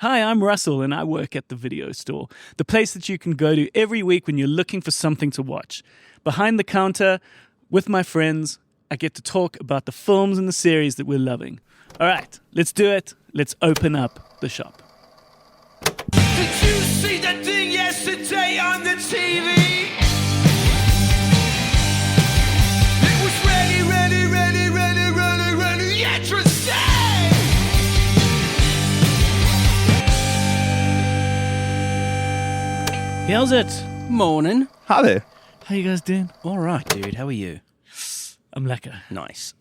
Hi, I'm Russell, and I work at the video store, the place that you can go to every week when you're looking for something to watch. Behind the counter, with my friends, I get to talk about the films and the series that we're loving. All right, let's do it. Let's open up the shop. Did you see that thing yesterday on the TV? It was ready, interesting! How's it? Morning. Hi there. How you guys doing? All right, dude. How are you? I'm lekker. Nice.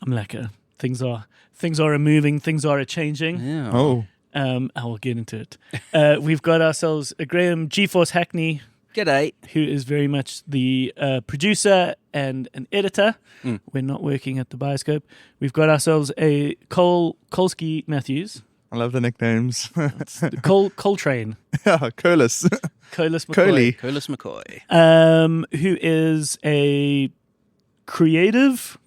I'm lekker. Things are moving. Things are changing. Yeah. Oh, I will get into it. We've got ourselves a Graeme GeForce Hackney, G'day. who is very much the producer and an editor. We're not working at the Bioscope. We've got ourselves a Kolski Matthews. I love the nicknames. Coltrane. Yeah, Colas. Colas McCoy. Coley. Colas McCoy. Who is a creative?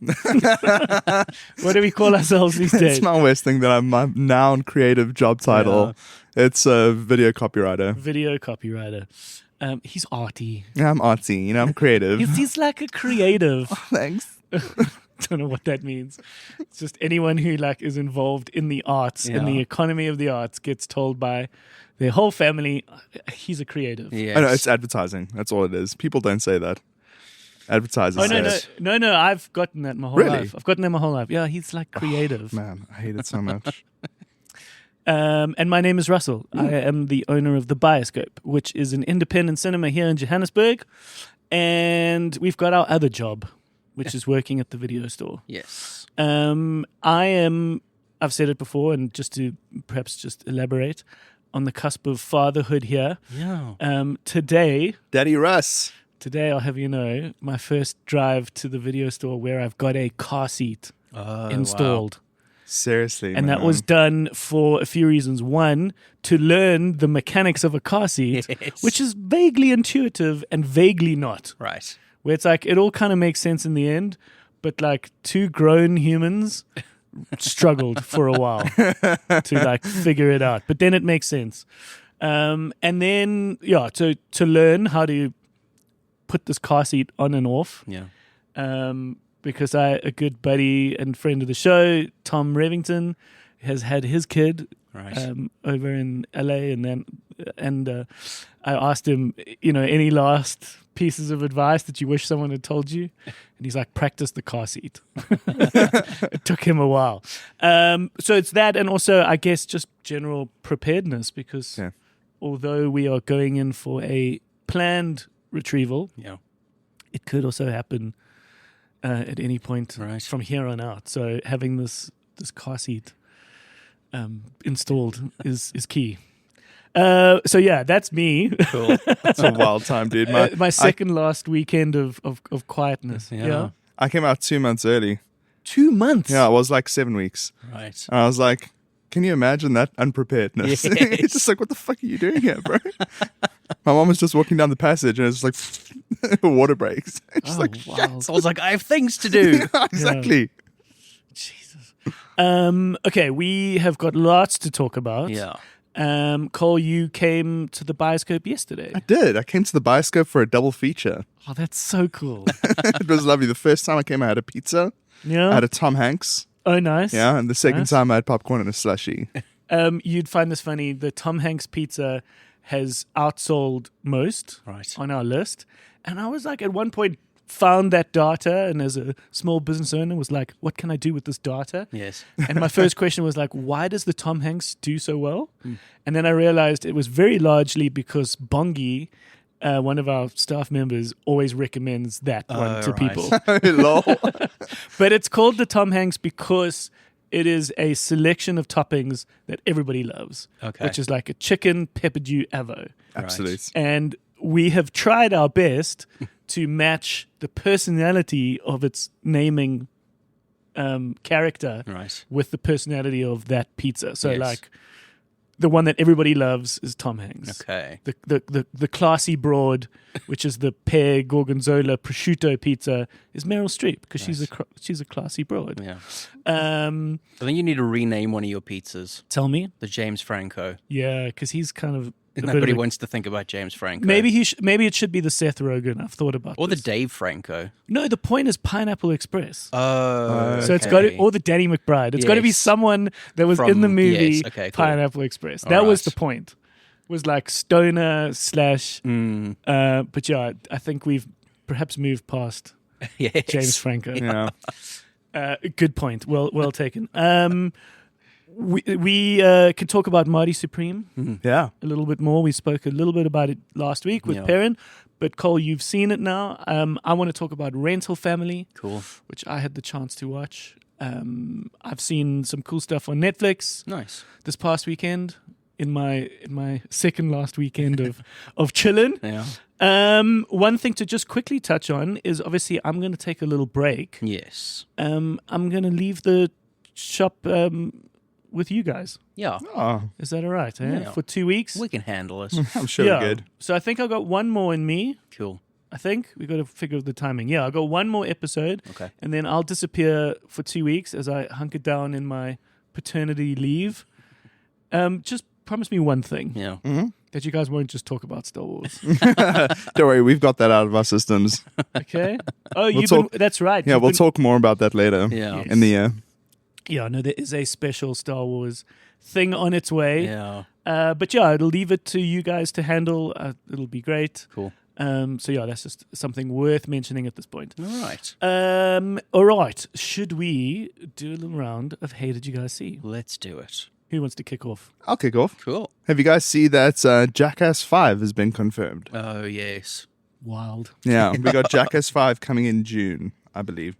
What do we call ourselves these days? It's my worst thing that I'm my noun creative job title. It's a video copywriter. Video copywriter. He's arty. Yeah, I'm artsy. I'm creative. He's like a creative. Thanks. Don't know what that means. It's just anyone who is involved in the arts, in the economy of the arts, gets told by their whole family, he's a creative. Yes. Oh, no, it's advertising. That's all it is. People don't say that. Advertisers Oh, say it. no, I've gotten that my whole Really? life. I've gotten that my whole life. Yeah, he's like creative. Man, I hate it so much. And my name is Russell. I am the owner of The Bioscope, which is an independent cinema here in Johannesburg. And we've got our other job, which is working at the video store. Yes. I've said it before, and just to perhaps just elaborate, on the cusp of fatherhood here. Yeah. Daddy Russ. Today, I'll have you know, my first drive to the video store where I've got a car seat installed. Wow. Seriously. And man. that was done for a few reasons. One, to learn the mechanics of a car seat, Yes. which is vaguely intuitive and vaguely not. Right. Where it's like, it all kind of makes sense in the end, but like two grown humans struggled for a while to figure it out. But then it makes sense. And then, to learn how to put this car seat on and off. Yeah. Because a good buddy and friend of the show, Tom Revington, has had his kid Right. over in LA, and I asked him, any last pieces of advice that you wish someone had told you, and he's like, practice the car seat. It took him a while. So it's that, and also I guess just general preparedness, because although we are going in for a planned retrieval, it could also happen at any point from here on out. So having this car seat installed is key. So yeah, that's me. Cool. It's a wild time, dude. My second last weekend of quietness. Yeah. I came out 2 months early. 2 months. Yeah, it was like 7 weeks. Right. And I was like, can you imagine that unpreparedness? Yes. It's just like, what the fuck are you doing here, bro? My mom was just walking down the passage and it's like water breaks. It's just like, wow. So I was like, I have things to do. exactly. Jesus. Okay, we have got lots to talk about. Yeah. Cole, you came to the Bioscope yesterday. I did. I came to the Bioscope for a double feature. Oh, that's so cool. It was lovely. The first time I came, I had a pizza. Yeah. I had a Tom Hanks. Oh, nice. Yeah. And the second Nice. time I had popcorn and a slushie. You'd find this funny. The Tom Hanks pizza has outsold most on our list. And I was like, at one point, found that data, and as a small business owner was like, what can I do with this data? Yes. And my first question was like, why does the Tom Hanks do so well? And then I realized it was very largely because Bongi, one of our staff members, always recommends that one to right. people. Lol. But it's called the Tom Hanks because it is a selection of toppings that everybody loves, which is like a chicken pepperdew avo. Absolute. And we have tried our best to match the personality of its naming character with the personality of that pizza. So Yes. like the one that everybody loves is Tom Hanks. Okay. The classy broad, which is the pear gorgonzola prosciutto pizza, is Meryl Streep because she's a classy broad. Yeah. Um, I think you need to rename one of your pizzas. tell me, The James Franco. yeah, because he's kind of a bit Nobody of a- wants to think about James Franco. maybe maybe it should be the Seth Rogen. I've thought about Or the this. Dave Franco. No, the point is Pineapple Express. Oh, So it's got to, or the Danny McBride. It's got to be Yes. someone that was From- in the movie yes, okay, cool. Pineapple Express. All That was right. the point. Was like stoner slash. But yeah, I think we've perhaps moved past yes. James Franco. Yeah. Good point. Well taken. We could talk about Marty Supreme Yeah. a little bit more. We spoke a little bit about it last week with Yeah. Perrin. But Cole, you've seen it now. I want to talk about Rental Family, Cool. which I had the chance to watch. I've seen some cool stuff on Netflix Nice. this past weekend. In my second last weekend of chilling. Yeah. One thing to just quickly touch on is obviously I'm going to take a little break. Yes. I'm going to leave the shop with you guys. Yeah. Oh, Is that all right? Yeah. For 2 weeks? We can handle it. I'm sure yeah. we're good. So I think I've got one more in me. Cool. I think we got to figure the timing. Yeah, I've got one more episode. Okay. And then I'll disappear for 2 weeks as I hunker down in my paternity leave. Just promise me one thing. Yeah. That you guys won't just talk about Star Wars. Don't worry, we've got that out of our systems. Okay? Oh, talk- that's right. Yeah, You've we'll been- talk more about that later Yeah. in the year. Yeah, no, there is a special Star Wars thing on its way. Yeah. But yeah, I'll leave it to you guys to handle. It'll be great. Cool. So yeah, that's just something worth mentioning at this point. All right. All right. Should we do a little round of Hey Did You Guys See? Let's do it. Who wants to kick off? I'll kick off. Cool. Have you guys seen that Jackass 5 has been confirmed? Oh, yes. Wild. Yeah, we got Jackass 5 coming in June, I believe.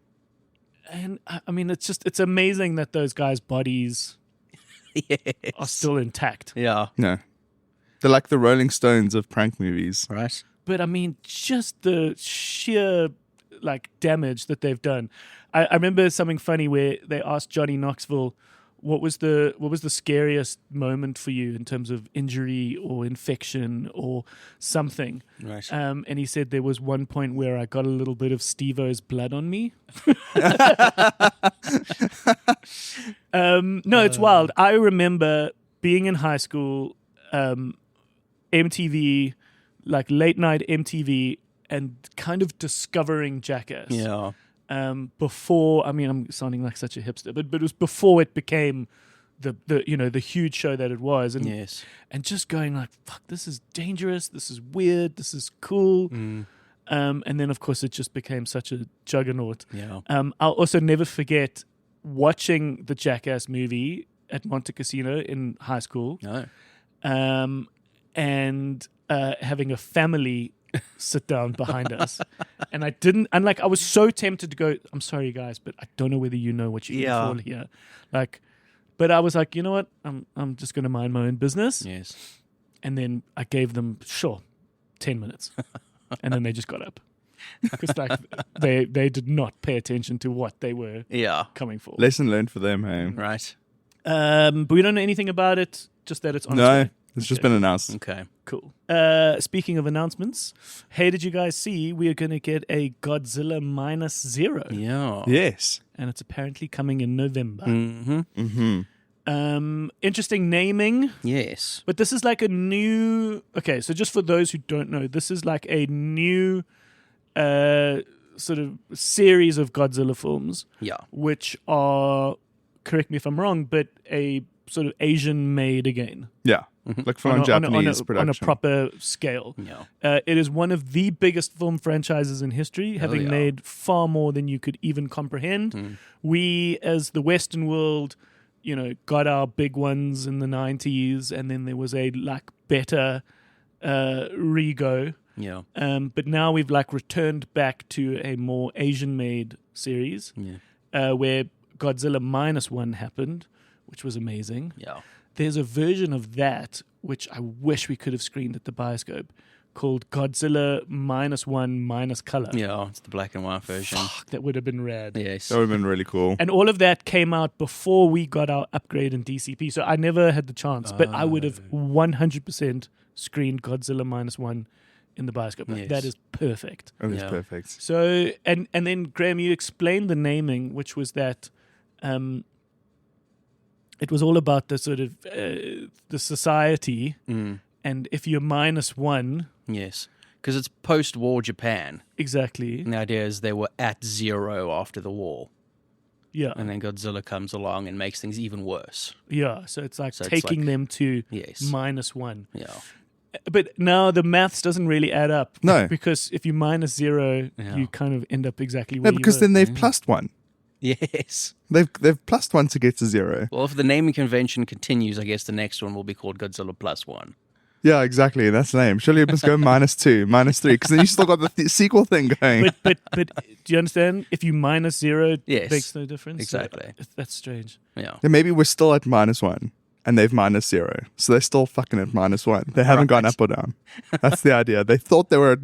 And I mean, it's amazing that those guys' bodies yes. are still intact. Yeah. No. They're like the Rolling Stones of prank movies. Right. But I mean, just the sheer like damage that they've done. I remember something funny where they asked Johnny Knoxville, what was the scariest moment for you in terms of injury or infection or something? Right. And he said there was one point where I got a little bit of Steve-O's blood on me. No, it's wild. I remember being in high school, MTV, like late night MTV, and kind of discovering Jackass. yeah. Before, I mean, I'm sounding like such a hipster, but it was before it became the huge show that it was, and Yes. and just going like, fuck, this is dangerous, this is weird, this is cool. And then of course it just became such a juggernaut. Yeah. I'll also never forget watching the Jackass movie at Monte Cassino in high school, No. and having a family sit down behind us, and I was so tempted to go, I'm sorry guys, but I don't know whether you know what you're in for here, like, but I was like, you know what, I'm just going to mind my own business. Yes. And then I gave them 10 minutes, and then they just got up because like they did not pay attention to what they were Yeah. coming for. Lesson learned for them, hey? Right. But we don't know anything about it, just that it's on its No, way. it's just been announced. Okay. Cool. Speaking of announcements, hey, did you guys see we are going to get a Godzilla -0? Yeah. Yes. And it's apparently coming in November. Mm-hmm. Interesting naming, Yes. but this is like a new... Okay, so just for those who don't know, this is like a new sort of series of Godzilla films, Yeah. which are, correct me if I'm wrong, but a sort of Asian-made again. Yeah. Like from Japanese on production. a proper scale. Yeah. It is one of the biggest film franchises in history, having yeah. made far more than you could even comprehend. We, as the Western world, got our big ones in the 90s, and then there was a like better rego. Yeah. But now we've like returned back to a more Asian-made series, where Godzilla -1 happened, which was amazing. Yeah. There's a version of that which I wish we could have screened at the Bioscope, called Godzilla -1 color. Yeah, it's the black and white version. Fuck, that would have been rad. Yes. That would have been really cool. And all of that came out before we got our upgrade in DCP, so I never had the chance. But I would have 100% screened Godzilla -1 in the bioscope. Yes. That is perfect. It was Yeah. perfect. So, and then Graham, you explained the naming, which was that it was all about the sort of the society, and if you're -1, Yes. Because it's post-war Japan. exactly, And the idea is they were at 0 after the war. yeah, And then Godzilla comes along and makes things even worse. yeah. So it's like So it's taking like- them to Yes. -1. Yeah. But now the maths doesn't really add up. No. Because if you -0, Yeah. you kind of end up exactly where No, because you then were. they've plussed one. Yes. They've plussed one to get to 0. Well, if the naming convention continues, I guess the next one will be called Godzilla +1. Yeah, exactly. That's the name. Surely it must go -2, -3, because then you still got the sequel thing going. But do you understand? If you -0, Yes. it makes no difference. Exactly. So that's strange. Yeah. Then maybe we're still at -1 and they've -0. So they're still fucking at -1. They haven't gone up or down. That's the idea. They thought they were at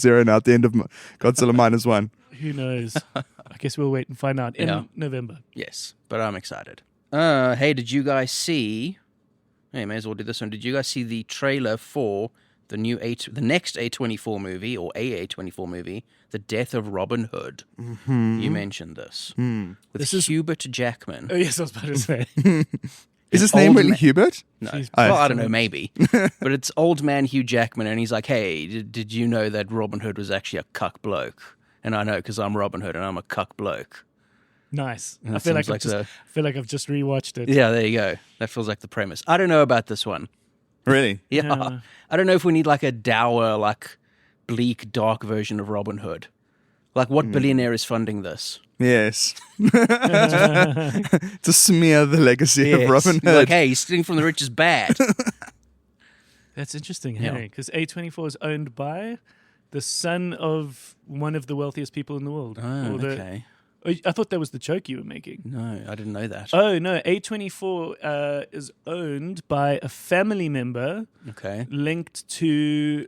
0 now at the end of Godzilla -1. Who knows? I guess we'll wait and find out in Yeah. November. Yes. But I'm excited. Hey, did you guys see... Hey, may as well do this one. Did you guys see the trailer for the next A24 movie, or A24 movie, The Death of Robin Hood? Mm-hmm. You mentioned this. With This is- Hubert Jackman. Oh, yes, I was about to say. Is his name old really ma- Hubert? No. Jeez. Well, I don't know, maybe. But it's old man Hugh Jackman, and he's like, hey, did you know that Robin Hood was actually a cuck bloke? And I know, because I'm Robin Hood, and I'm a cuck bloke. Nice. And I it feel seems like I've just rewatched it. Yeah, there you go. That feels like the premise. I don't know about this one. Really? Yeah. Yeah. I don't know if we need like a dour, like bleak, dark version of Robin Hood. Like, what billionaire is funding this? Yes. To smear the legacy of Robin Hood. Like, hey, stealing from the rich is bad. That's interesting, Yeah. hey? Because A24 is owned by the son of one of the wealthiest people in the world. Oh, Or the- okay. Oh, I thought that was the joke you were making. No, I didn't know that. Oh, no. A24 is owned by a family member Okay. linked to...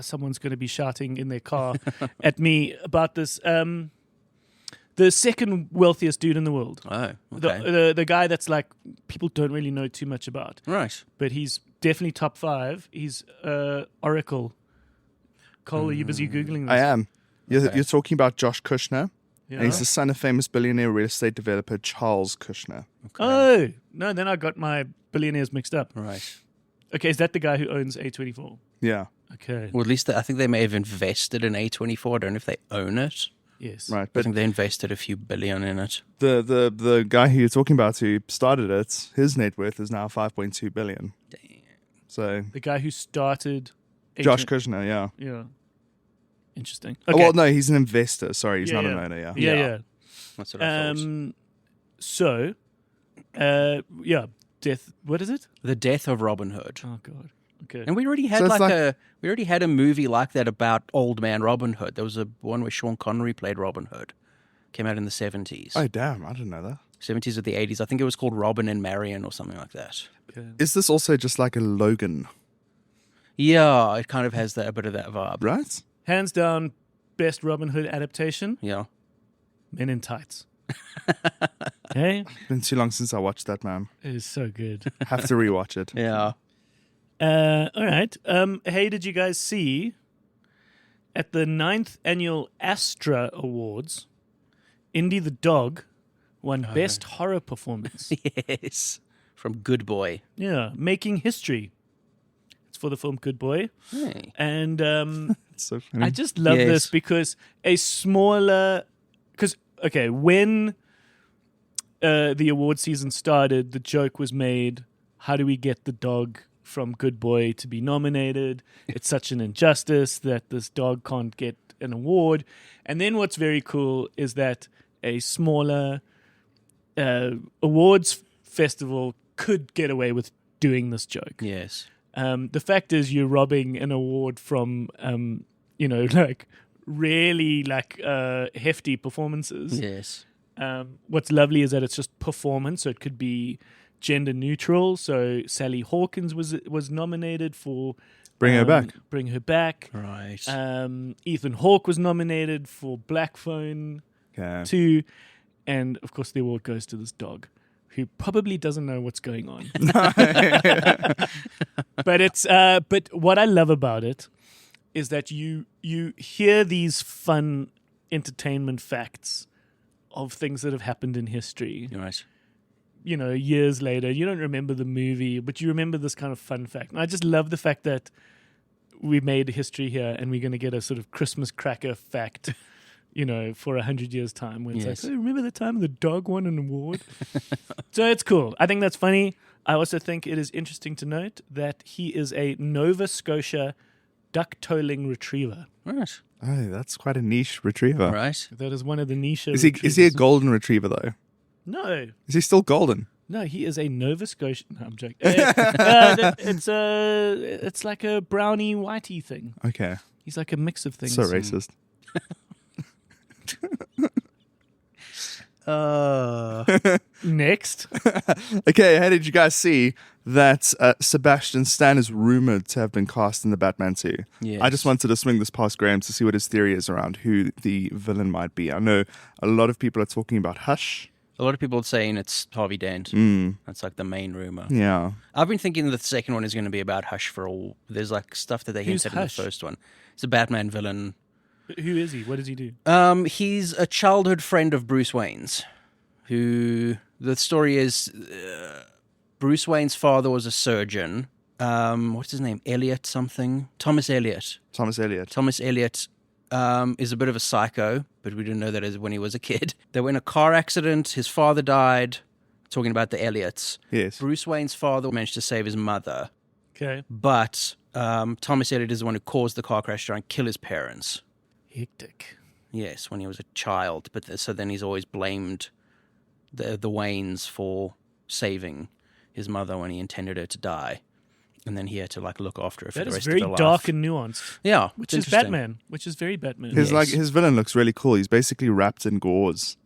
someone's going to be shouting in their car at me about this. The second wealthiest dude in the world. Oh, okay. The guy that's like, people don't really know too much about. Right. But he's definitely top 5. He's Oracle. Cole, are you busy Googling this? I am. Okay. You're talking about Josh Kushner. Yeah. And he's the son of famous billionaire real estate developer Charles Kushner. Oh, no, then I got my billionaires mixed up. Right. Okay, is that the guy who owns A24? Yeah. Okay. Well, at least I think they may have invested in A24. I don't know if they own it. Yes. Right. I But think they invested a few billion in it. the guy who you're talking about who started it, his net worth is now 5.2 billion. Damn. So The guy who started... Josh Kushner, yeah. Yeah. Interesting. Oh, Okay. well, no, he's an investor. Sorry, he's Yeah, not yeah. an owner, yeah. Yeah, Yeah. yeah. That's what I thought. So, death. What is it? The Death of Robin Hood. Oh God. Okay. And we already had So it's we already had a movie like that about old man Robin Hood. There was a one where Sean Connery played Robin Hood. Came out in the 70s. Oh, damn, I didn't know that. 70s or the 80s. I think it was called Robin and Marion or something like that. Okay. Is this also just like a Logan, Yeah, it kind of has a bit of that vibe. right? Hands down, best Robin Hood adaptation. Yeah. Men in Tights. Okay, Been too long since I watched that, man. it is so good. Have to rewatch it. Yeah. All right. Hey, did you guys see at the 9th annual Astra Awards, Indy the dog won best horror performance? Yes. From Good Boy. Yeah, making history. It's for the film Good Boy, Hey. and It's so funny. I just love Yes. this because when the award season started, the joke was made, how do we get the dog from Good Boy to be nominated? It's such an injustice that this dog can't get an award. And then what's very cool is that a smaller awards festival could get away with doing this joke. Yes. The fact is, you're robbing an award from, like really hefty performances. Yes. What's lovely is that it's just performance, so it could be gender neutral. So Sally Hawkins was nominated for Bring Her Back. Bring Her Back. Right. Ethan Hawke was nominated for Black Phone Okay. 2, and of course the award goes to this dog, who probably doesn't know what's going on. But what I love about it is that you hear these fun entertainment facts of things that have happened in history. Right. Years later, you don't remember the movie, but you remember this kind of fun fact. And I just love the fact that we made history here, and we're going to get a sort of Christmas cracker fact, for 100 years' time. When it's Yes. like, oh, remember the time the dog won an award? So it's cool. I think that's funny. I also think it is interesting to note that he is a Nova Scotia duck-toeling retriever. Right. Oh, that's quite a niche retriever. Right. That is one of the niche. Is he a golden retriever though? No. Is he still golden? No, he is a Nova Scotian. No, I'm joking. It's like a brownie whitey thing. Okay. He's like a mix of things. So racist. Next, Okay, how did you guys see that Sebastian Stan is rumored to have been cast in the Batman 2? Yes. I just wanted to swing this past Graham to see what his theory is around who the villain might be. I know a lot of people are talking about Hush. A lot of people are saying it's Harvey Dent. Mm, That's like the main rumor. yeah. I've been thinking the second one is going to be about Hush for all. There's like stuff that they Who's hinted in Hush? the first one. It's a Batman villain. who is he? What does he do? He's a childhood friend of Bruce Wayne's. Who the story is, Bruce Wayne's father was a surgeon. What's his name? Elliot something. Thomas Elliot. Thomas Elliot. Thomas Elliot is a bit of a psycho, but we didn't know that as when he was a kid. They were in a car accident. His father died. Talking about the Elliots. Yes. Bruce Wayne's father managed to save his mother, Okay, but Thomas Elliot is the one who caused the car crash, trying to kill his parents. hectic. Yes, when he was a child. But so then he's always blamed the Waynes for saving his mother when he intended her to die, and then he had to like look after her for That the is rest very of her dark life. and nuanced. Yeah, Which it's is interesting. Batman. Which is very Batman. His- His villain looks really cool. He's basically wrapped in gauze.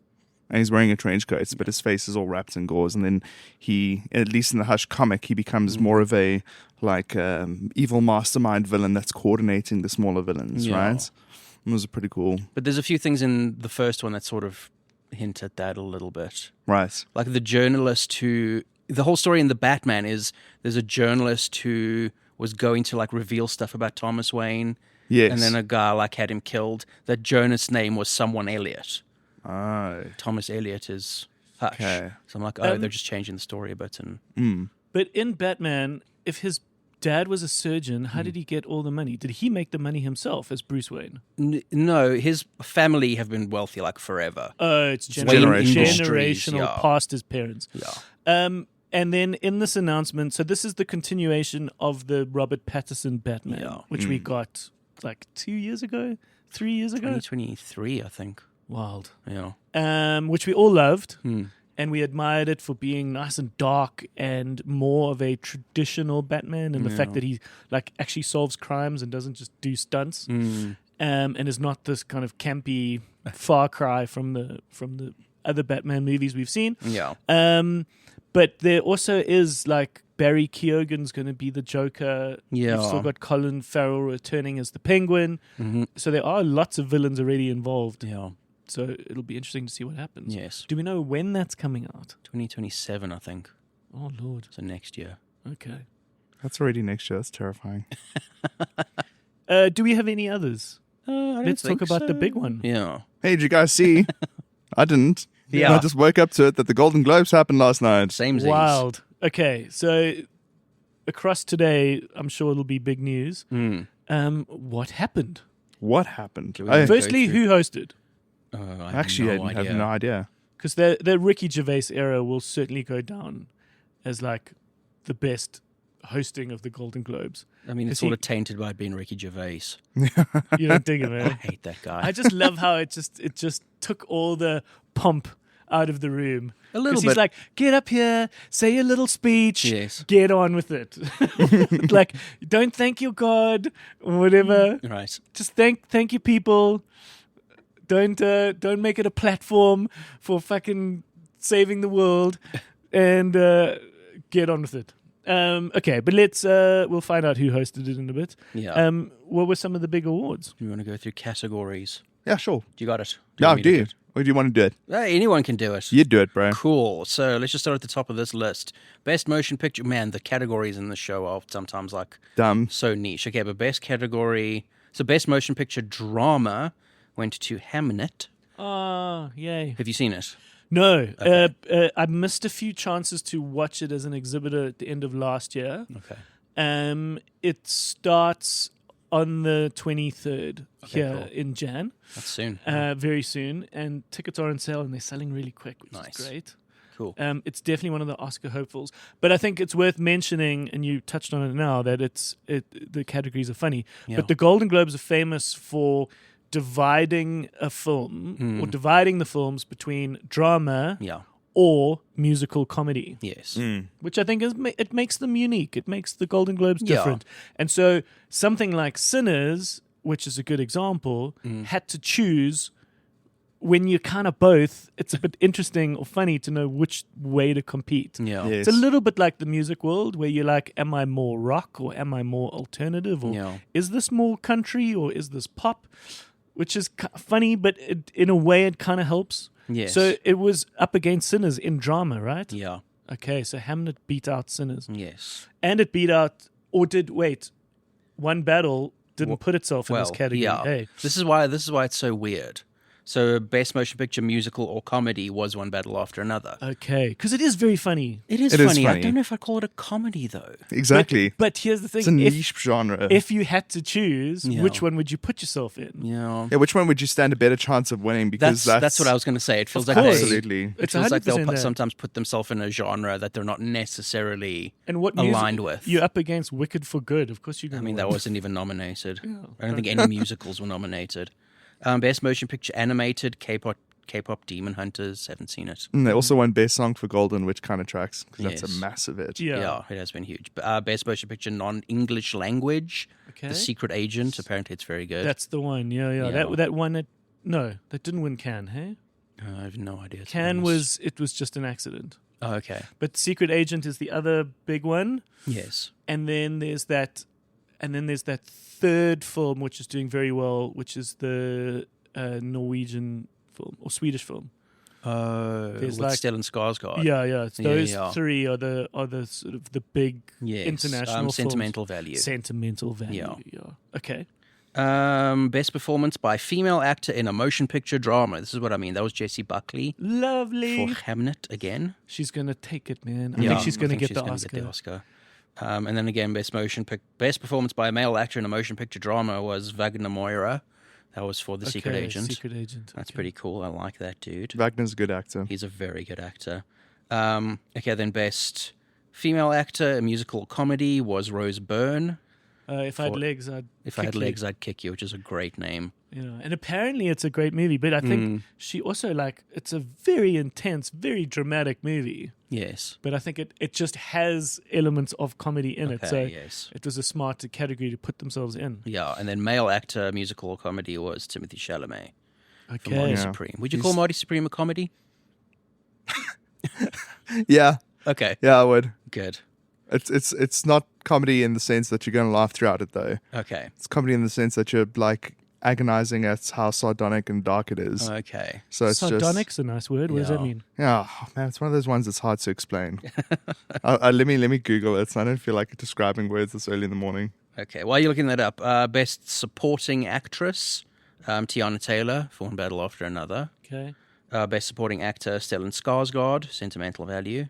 And he's wearing a trench coat, but his face is all wrapped in gauze. And then he, at least in the Hush comic, he becomes more of a evil mastermind villain that's coordinating the smaller villains, Yeah. right? It was pretty cool. But there's a few things in the first one that sort of hint at that a little bit. Right. Like the journalist who... The whole story in the Batman is there's a journalist who was going to like reveal stuff about Thomas Wayne. Yes. And then a guy like had him killed. That journalist's name was someone Elliot. Oh. Thomas Elliot is Hush. Okay. So I'm like, oh, they're just changing the story a bit. And But in Batman, if his dad was a surgeon, how did he get all the money? Did he make the money himself as Bruce Wayne? no, his family have been wealthy like forever. Oh, it's Generational. generational Yeah. past his parents. Yeah. And then in this announcement, so this is the continuation of the Robert Pattinson Batman, Yeah. which we got like 2 years ago, 3 years ago. 2023, I think. Wild. Yeah. Which we all loved. And we admired it for being nice and dark and more of a traditional Batman, and the fact that he like actually solves crimes and doesn't just do stunts, and is not this kind of campy far cry from the other Batman movies we've seen. Yeah. But there also is like Barry Keoghan's going to be the Joker. Yeah. You've still got Colin Farrell returning as the Penguin. So there are lots of villains already involved. Yeah. So it'll be interesting to see what happens. Yes. Do we know when that's coming out? 2027, I think. Oh, Lord. So next year. Okay. That's already next year. That's terrifying. Do we have any others? I don't Let's talk think about the so. big one. Yeah. Hey, did you guys see? I didn't. Yeah. I just woke up to it that the Golden Globes happened last night. Same as Wild. Okay, so across today, I'm sure it'll be big news. What happened? What happened? Can we go Firstly, through- who hosted? I Actually, have no I have idea. no idea. Because the Ricky Gervais era will certainly go down as like the best hosting of the Golden Globes. I mean, it's Is sort he- of tainted by being Ricky Gervais. You don't dig him, I eh? hate that guy. I just love how it just took all the pomp out of the room. A little 'Cause he's bit. like, get up here, say a little speech, Yes. get on with it. Like, don't thank your God or whatever. Right. Just thank your people. Don't make it a platform for fucking saving the world. And get on with it. Okay, but we'll find out who hosted it in a bit. Yeah. What were some of the big awards? Do you want to go through categories? Yeah, sure. Do you got it? No, want me to do do you? it? Or do you want to do it? Anyone can do it. You do it, bro. Cool. So let's just start at the top of this list. Best motion picture. Man, the categories in the show are sometimes like Dumb. so niche. Okay, but best category. So best motion picture drama went to Hamnet. Oh, yay. Have you seen it? No, Okay. I missed a few chances to watch it as an exhibitor at the end of last year. Okay. It starts on the 23rd here cool. in Jan, That's soon. very soon, and tickets are on sale and they're selling really quick, which Nice. is great. Cool. It's definitely one of the Oscar hopefuls, but I think it's worth mentioning, and you touched on it now, that the categories are funny. Yeah. But the Golden Globes are famous for dividing a film or dividing the films between drama Yeah. or musical comedy, Yes. which I think it makes them unique. It makes the Golden Globes Yeah. different. And so something like Sinners, which is a good example, had to choose. When you're kind of both, it's a bit interesting or funny to know which way to compete. Yeah. Yes. It's a little bit like the music world where you're like, am I more rock or am I more alternative? Or Yeah. is this more country or is this pop? Which is funny, but in a way it kind of helps. Yes. So it was up against Sinners in drama, right? Yeah. Okay, so Hamnet beat out Sinners. Yes. And it beat out, One Battle didn't put itself in this category. Yeah. Hey. This is why it's so weird. So best motion picture, musical, or comedy was One Battle After Another. Okay, because it is very funny. It is It is funny. I funny. don't know if I'd call it a comedy though. Exactly. But here's the thing. It's a niche genre. If you had to choose, Yeah. which one would you put yourself in? Yeah. Yeah, which one would you stand a better chance of winning? Because That's what I was going to say. It feels Of like course. Absolutely. It It's feels like they'll 100% that. sometimes put themselves in a genre that they're not necessarily And what aligned with. You're up against Wicked for Good. Of course you're I going to mean, win. that wasn't even nominated. I don't think any musicals were nominated. Best motion picture, animated, K-pop Demon Hunters. Haven't seen it. And they also won Best Song for Golden, which kind of tracks because that's Yes. a massive hit. Yeah. It has been huge. Best motion picture, non-English language, Okay. The Secret Agent. Apparently, it's very good. That's the one. Yeah. Yeah. That one. That didn't win Cannes. Hey, I have no idea. to be Cannes honest. was just an accident. Oh, okay. But Secret Agent is the other big one. Yes. And then there's that third film which is doing very well, which is the Norwegian film or Swedish film. With like- Stellan Skarsgård. Yeah. It's those yeah. three are the sort of the big Yes. international films. Sentimental value. Sentimental value. Yeah. Yeah. Okay. Best performance by female actor in a motion picture drama. This is what I mean. That was Jessie Buckley Lovely. for Hamnet again. She's gonna take it, man. I think she's gonna get the Oscar. And then again, best performance by a male actor in a motion picture drama was Wagner Moira. That was for The Secret Okay, Agent. Secret Agent. That's okay. pretty cool. I like that dude. Wagner's a good actor. He's a very good actor. Okay, then best female actor in musical comedy was Rose Byrne. If I had for- legs, I'd. If I kick had you. legs, I'd kick you, which is a great name. And apparently it's a great movie, but I think she also it's a very intense, very dramatic movie. Yes. But I think it just has elements of comedy in it, so Okay, yes. it was a smart category to put themselves in. Yeah, and then male actor, musical or comedy was Timothy Chalamet for Marty Okay, Yeah. Supreme. Would you call Marty Supreme a comedy? Yeah, Okay, yeah, I would. good. It's not comedy in the sense that you're going to laugh throughout it, though. Okay, It's comedy in the sense that you're like agonizing at how sardonic and dark it is. okay. So it's sardonic's a nice word. What does that Yeah. mean? yeah, man, it's one of those ones that's hard to explain. Let me Google it. So I don't feel like describing words this early in the morning. Okay, while you're looking that up, best supporting actress, Tiana Taylor for One Battle After Another. Okay. Best supporting actor, Stellan Skarsgård, Sentimental Value.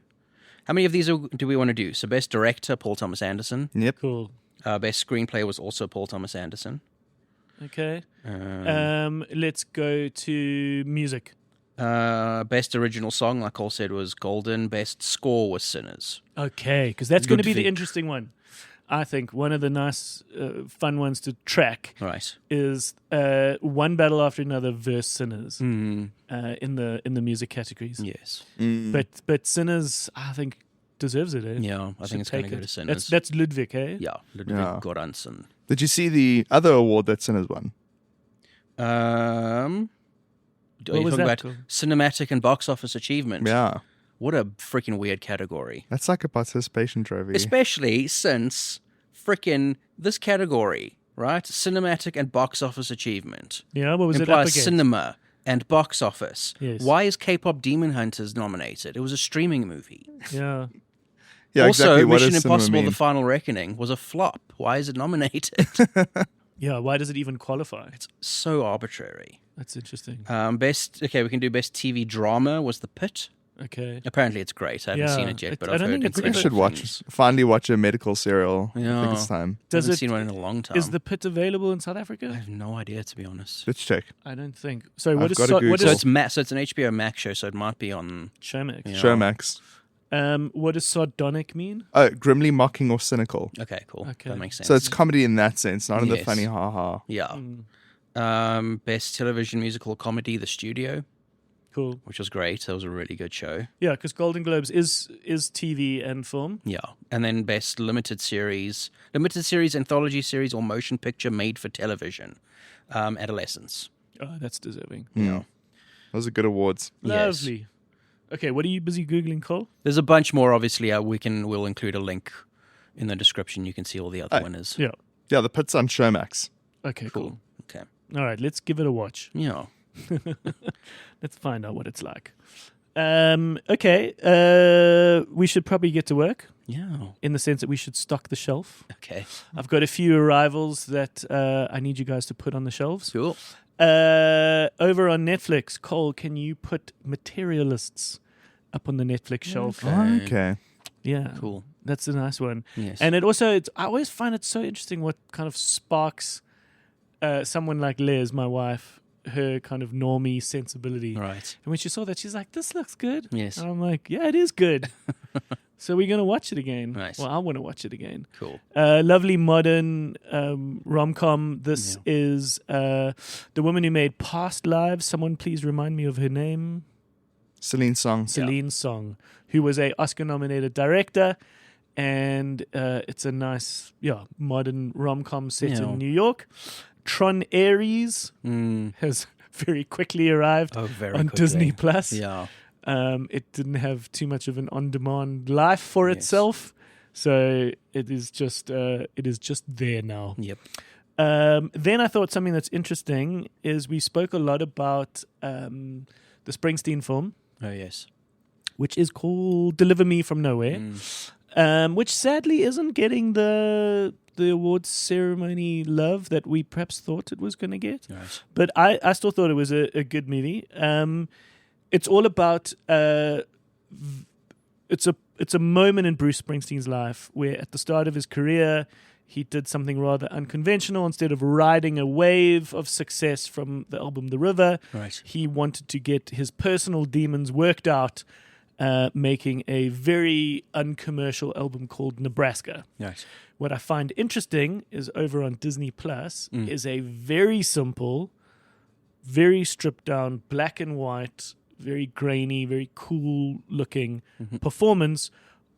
How many of these do we want to do? So best director, Paul Thomas Anderson. Yep. Cool. Best screenplay was also Paul Thomas Anderson. Okay. Let's go to music. Best original song, like Cole said, was Golden. Best score was Sinners. Okay, because that's going to be the Ludwig. interesting one. I think one of the nice, fun ones to track Right. is One Battle After Another versus Sinners Mm. in the music categories. Yes. But Sinners, I think, deserves it. Eh? Yeah, I Should think it's going to take go to it. Sinners. That's Ludwig, eh? Yeah, Ludwig Yeah. Göransson. Did you see the other award that Sinners won? Are What you was talking that about called? cinematic and box office achievement? Yeah. What a freaking weird category. That's like a participation trophy. Especially since freaking this category, right? Cinematic and box office achievement. Yeah, what was it up Implies against? cinema and box office. Yes. Why is K-pop Demon Hunters nominated? It was a streaming movie. Yeah. Yeah, Also, exactly. What Mission does cinema Impossible: mean? The Final Reckoning was a flop. Why is it nominated? Yeah, why does it even qualify? It's so arbitrary. That's interesting. We can do best TV drama was The Pit. Okay. Apparently, it's great. I haven't Yeah, seen it yet, but I I've don't heard think it's I think I incredible should things. finally watch a medical serial. I Yeah. think it's time. I Does haven't it? seen one in a long time. Is the Pit available in South I Africa? have no idea, to be honest. Let's check. I don't think. So I've what is got to Google. what So is it's an HBO Max show, so it might be on. Showmax? Yeah. Showmax. What does sardonic mean? Oh, grimly mocking or cynical. Okay, cool. Okay. That makes sense. So it's comedy in that sense, not in the Yes. funny ha-ha. yeah. Mm, Best television musical comedy, The Studio, cool. which was great. That was a really good show. Yeah, because Golden Globes is TV and film. Yeah. And then best limited series, anthology series, or motion picture made for television, Adolescence. Oh, that's deserving. Yeah. Those are good awards. Yes. Lovely. Okay, what are you busy googling, Cole? There's a bunch more. Obviously, we'll include a link in the description. You can see all the other winners. Yeah. Yeah, the Pit's on Showmax. Okay, cool. Cool. Okay. All right, let's give it a watch. Yeah. Let's find out what it's like. Okay, we should probably get to work Yeah. in the sense that we should stock the shelf. Okay. I've got a few arrivals that I need you guys to put on the shelves. Cool. Over on Netflix, Cole, can you put Materialists up on the Netflix shelf? Okay. Yeah, Cool. that's a nice one. Yes. And I always find it so interesting what kind of sparks someone like Liz, my wife, her kind of normie sensibility. Right. And when she saw that, she's like, "This looks good." Yes. And I'm like, "Yeah, it is good." So we're gonna watch it again. Nice. Well, I want to watch it again. Cool. Lovely modern rom-com. This is the woman who made Past Lives. Someone please remind me of her name. Celine Song. Celine Song, who was a Oscar-nominated director, and it's a nice, modern rom-com set Yeah. in New York. Tron Ares has very quickly arrived Oh, very on quickly. Disney Plus. Yeah. It didn't have too much of an on-demand life for Yes. itself, so it is just there now. Yep. Then I thought something that's interesting is we spoke a lot about the Springsteen film, Oh, yes. which is called Deliver Me From Nowhere, which sadly isn't getting the awards ceremony love that we perhaps thought it was going to get. Right. But I still thought it was a good movie. It's all about it's a moment in Bruce Springsteen's life where at the start of his career he did something rather unconventional. Instead of riding a wave of success from the album The River, Right. he wanted to get his personal demons worked out, making a very uncommercial album called Nebraska. Right. What I find interesting is over on Disney Plus is a very simple, very stripped down, black and white, very grainy, very cool looking performance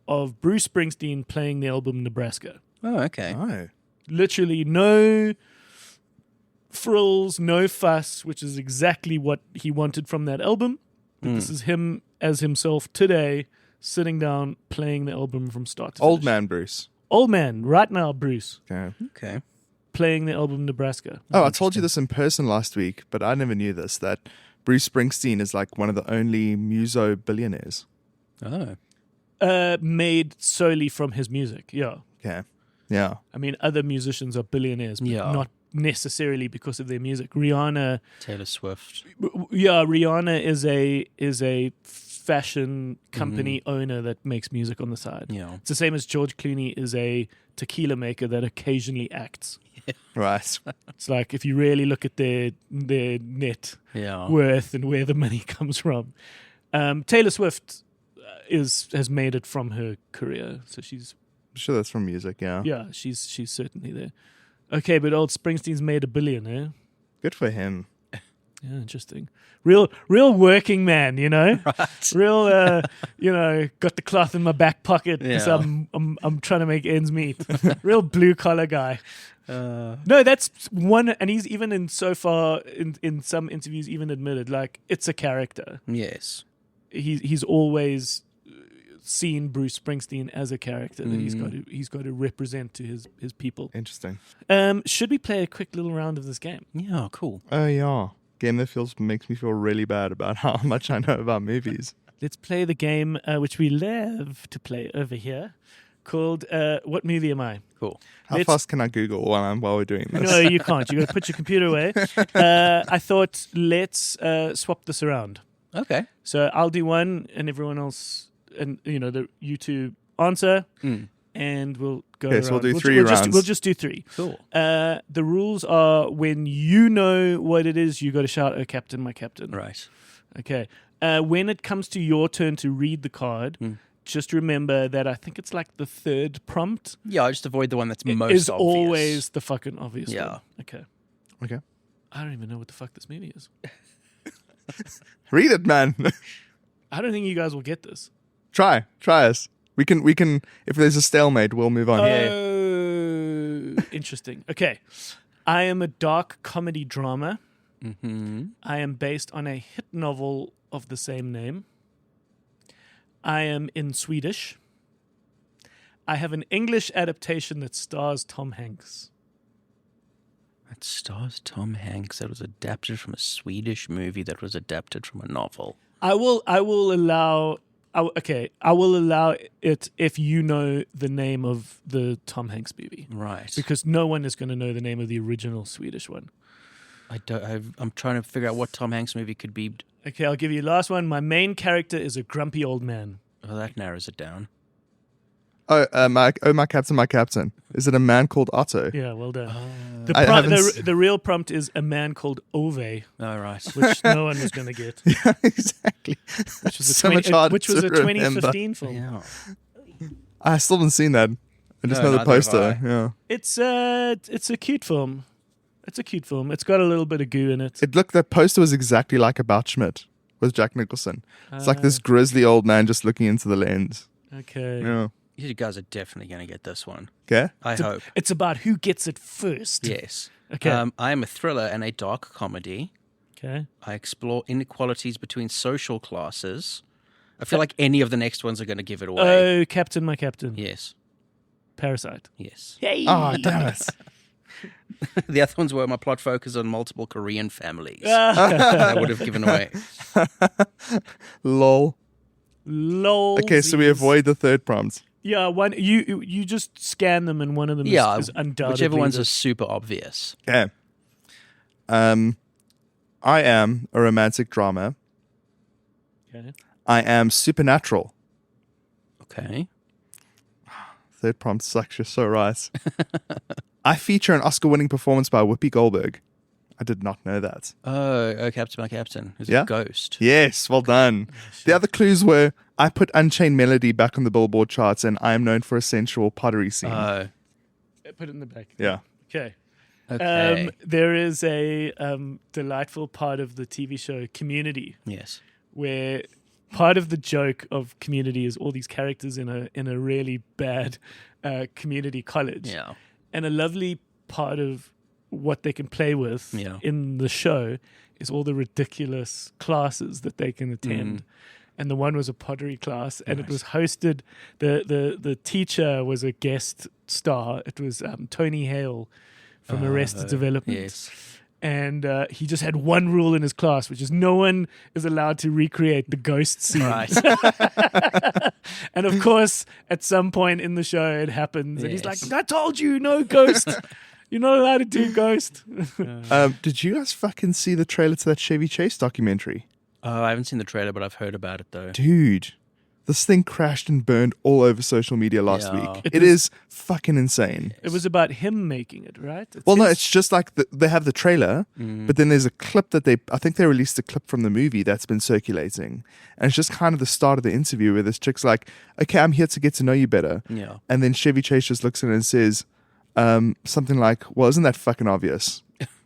of Bruce Springsteen playing the album Nebraska. Oh, okay. Oh. Literally no frills, no fuss, which is exactly what he wanted from that album. But this is him as himself today, sitting down, playing the album from start to Old finish. man Bruce. Old man, right now, Bruce, Okay. Okay. playing the album Nebraska. Oh, I told you this in person last week, but I never knew this, that Bruce Springsteen is like one of the only muso billionaires. Oh. Made solely from his music, yeah. Okay. Yeah. I mean, other musicians are billionaires, but Yeah. not necessarily because of their music. Rihanna Taylor Swift. Rihanna is a fashion company owner that makes music on the side. Yeah. It's the same as George Clooney is a tequila maker that occasionally acts. Right. It's like if you really look at their net Yeah. worth and where the money comes from. Taylor Swift has made it from her career, so she's I'm sure that's from music, yeah. she's certainly there. Okay, but old Springsteen's made $1 billion, eh? Good for him. Yeah, interesting. Real working man, you know. Right. Real, got the cloth in my back pocket because Yeah. I'm trying to make ends meet. Real blue collar guy. Uh, No, that's one, and he's even in so far in some interviews even admitted like it's a character. yes. He's always seen Bruce Springsteen as a character that he's got to represent to his people. Interesting. Should we play a quick little round of this game? Yeah, cool. Oh, yeah. Game that makes me feel really bad about how much I know about movies. Let's play the game which we love to play over here, called What Movie Am I? Cool. How fast can I Google while we're doing this? No, you can't. You got to put your computer away. I thought let's swap this around. Okay. So I'll do one, and everyone else, and you two answer, and we'll go. Okay, around. so we'll do 3 we'll rounds. We'll just do 3. Cool. The rules are when you know what it is, you got to shout, "Oh, Captain, my Captain!" Right. Okay. When it comes to your turn to read the card, just remember that I think it's like the 3rd prompt. Yeah, I just avoid the one that's most is obvious. always the fucking obvious Yeah. one. Okay. Okay. I don't even know what the fuck this movie is. Read it, man. I don't think you guys will get this. Try us. We can. If there's a stalemate, we'll move on. Oh, interesting. Okay. I am a dark comedy drama. Mm-hmm. I am based on a hit novel of the same name. I am in Swedish. I have an English adaptation that stars Tom Hanks. That stars Tom Hanks. That was adapted from a Swedish movie that was adapted from a novel. I will allow it if you know the name of the Tom Hanks movie. Right. Because no one is going to know the name of the original Swedish one. I'm trying to figure out what Tom Hanks movie could be. Okay, I'll give you the last one. My main character is a grumpy old man. Oh, that narrows it down. My captain, my captain. Is it a man called Otto? Yeah, well done. The real prompt is a man called Ove, Oh, right. which no one was going to get. Yeah, exactly. Which was So much harder which was to a 2015 film. Yeah. I still haven't seen that. I just No, know the neither have poster. I. Yeah. It's a cute film. It's a cute film. It's got a little bit of goo in it. That poster was exactly like About Schmidt with Jack Nicholson. It's like this grizzly old man just looking into the lens. Okay. Yeah. You guys are definitely going to get this one. Okay. I hope. It's about who gets it first. Yes. Okay. I am a thriller and a dark comedy. Okay. I explore inequalities between social classes. I feel like any of the next ones are going to give it away. Oh, Captain, my Captain. Yes. Parasite. Yes. Hey. Oh, damn it. The other ones were my plot focus on multiple Korean families. I would have given away. Lol. Lol. Okay, so we avoid the 3rd prompt. Yeah, one you just scan them and one of them Yeah, is undoubtedly whichever ones the- are super obvious. Okay. I am a romantic drama. Okay. I am supernatural. Okay. 3rd prompt is actually so right. I feature an Oscar-winning performance by Whoopi Goldberg. I did not know that. Oh, Captain, my Captain. Is Yeah? a ghost. Yes, well done. The other clues were I put Unchained Melody back on the Billboard charts and I am known for a sensual pottery scene. Oh, Put it in the back. Yeah. Okay. okay. There is a delightful part of the TV show Community Yes. where part of the joke of Community is all these characters in a really bad community college. Yeah. And a lovely part of what they can play with Yeah. in the show is all the ridiculous classes that they can attend. And the one was a pottery class, and it was hosted. The teacher was a guest star. It was Tony Hale from Arrested Development. Yes. And he just had one rule in his class, which is no one is allowed to recreate the ghost scene. Right. And of course, at some point in the show, it happens, and he's Yes. like, "I told you, no ghost. You're not allowed to do ghost." Did you guys fucking see the trailer to that Chevy Chase documentary? Oh, I haven't seen the trailer, but I've heard about it though. Dude, this thing crashed and burned all over social media last Yeah. week. It It was- is fucking insane. It was about him making it, right? Well, no, his- it's just like they have the trailer, but then there's a clip that I think they released a clip from the movie that's been circulating. And it's just kind of the start of the interview where this chick's like, okay, I'm here to get to know you better. Yeah. And then Chevy Chase just looks at her and says something like, well, isn't that fucking obvious?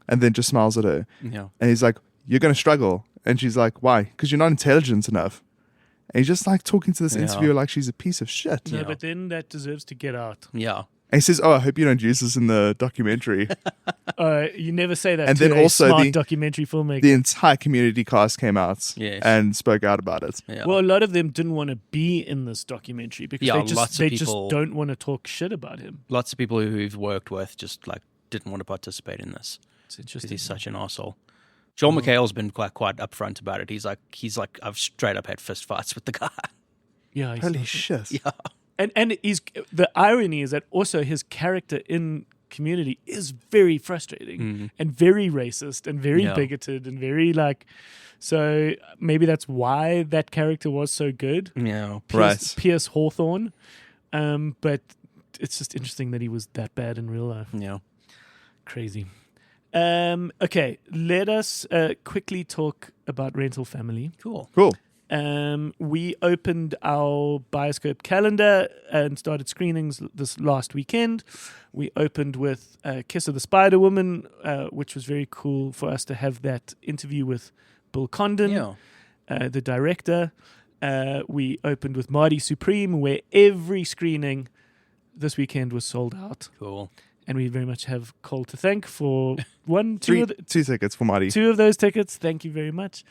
And then just smiles at her. Yeah. And he's like, you're going to struggle. And she's like, why? Because you're not intelligent enough. And he's just like talking to this Yeah. interviewer like she's a piece of shit. No, Yeah. but then that deserves to get out. Yeah. And he says, oh, I hope you don't use this in the documentary. You never say that And to then a also smart the- documentary filmmaker. The entire Community cast came out Yes. and spoke out about it. Yeah. Well, a lot of them didn't want to be in this documentary because Yeah, they lots of just people- don't want to talk shit about him. Lots of people who we've worked with just like didn't want to participate in this It's because interesting. he's such an arsehole. Joel McHale's been quite upfront about it. He's like I've straight up had fist fights with the guy. Yeah, he's Holy not- shit. Yeah. And he's the irony is that also his character in Community is very frustrating and very racist and very Yeah. bigoted and very like. So maybe that's why that character was so good. Yeah. Pierce Hawthorne. But it's just interesting that he was that bad in real life. Yeah. Crazy. Okay, let us quickly talk about Rental Family. Cool. Cool. We opened our Bioscope calendar and started screenings this last weekend. We opened with Kiss of the Spider Woman, which was very cool for us to have that interview with Bill Condon, Yeah. the director. We opened with Marty Supreme, where every screening this weekend was sold out. Cool. And we very much have Cole to thank for Two tickets for Marty. two of those tickets. Thank you very much.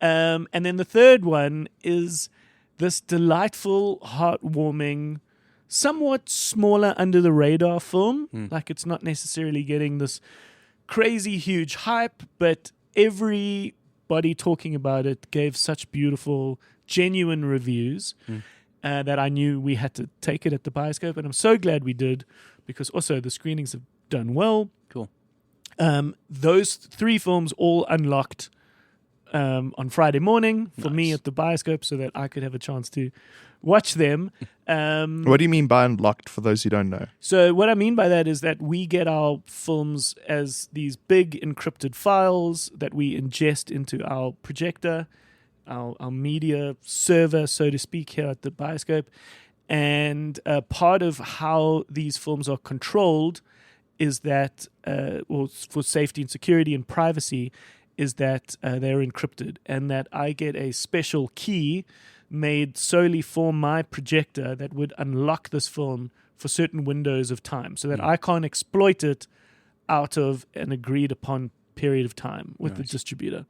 And then the third one is this delightful, heartwarming, somewhat smaller under the radar film. Like it's not necessarily getting this crazy huge hype, but everybody talking about it gave such beautiful, genuine reviews that I knew we had to take it at the Bioscope. And I'm so glad we did because also the screenings have done well. Cool. Those three films all unlocked on Friday morning for me Nice. at the Bioscope so that I could have a chance to watch them. What do you mean by unlocked for those who don't know? So what I mean by that is that we get our films as these big encrypted files that we ingest into our projector, our media server, so to speak, here at the Bioscope. And part of how these films are controlled is that, well, for safety and security and privacy, is that they're encrypted and that I get a special key made solely for my projector that would unlock this film for certain windows of time so that I can't exploit it out of an agreed upon period of time with the distributor.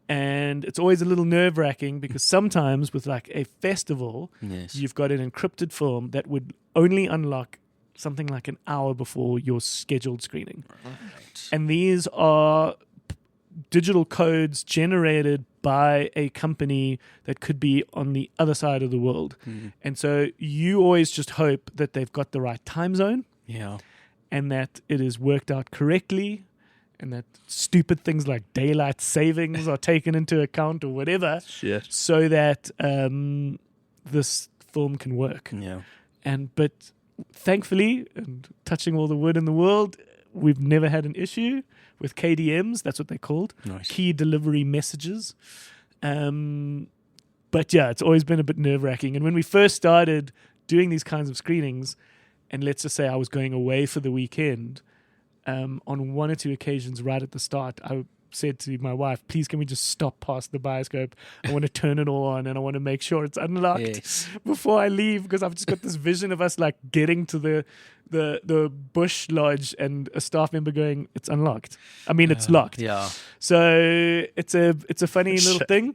And it's always a little nerve-wracking because sometimes with like a festival, Yes. you've got an encrypted film that would only unlock something like an hour before your scheduled screening. Right. And these are digital codes generated by a company that could be on the other side of the world. And so you always just hope that they've got the right time zone Yeah. and that it is worked out correctly and that stupid things like daylight savings are taken into account or whatever Shit. so that this film can work. Yeah. But thankfully, and touching all the wood in the world, we've never had an issue with KDMs. That's what they're called. Nice. Key delivery messages. But yeah, it's always been a bit nerve-wracking. And when we first started doing these kinds of screenings, and let's just say I was going away for the weekend, on one or two occasions right at the start, I said to my wife, please can we just stop past the Bioscope? I want to turn it all on and I want to make sure it's unlocked Yes. before I leave because I've just got this vision of us like getting to the Bush Lodge and a staff member going, it's unlocked. I mean, it's locked. Yeah. So it's a funny little thing,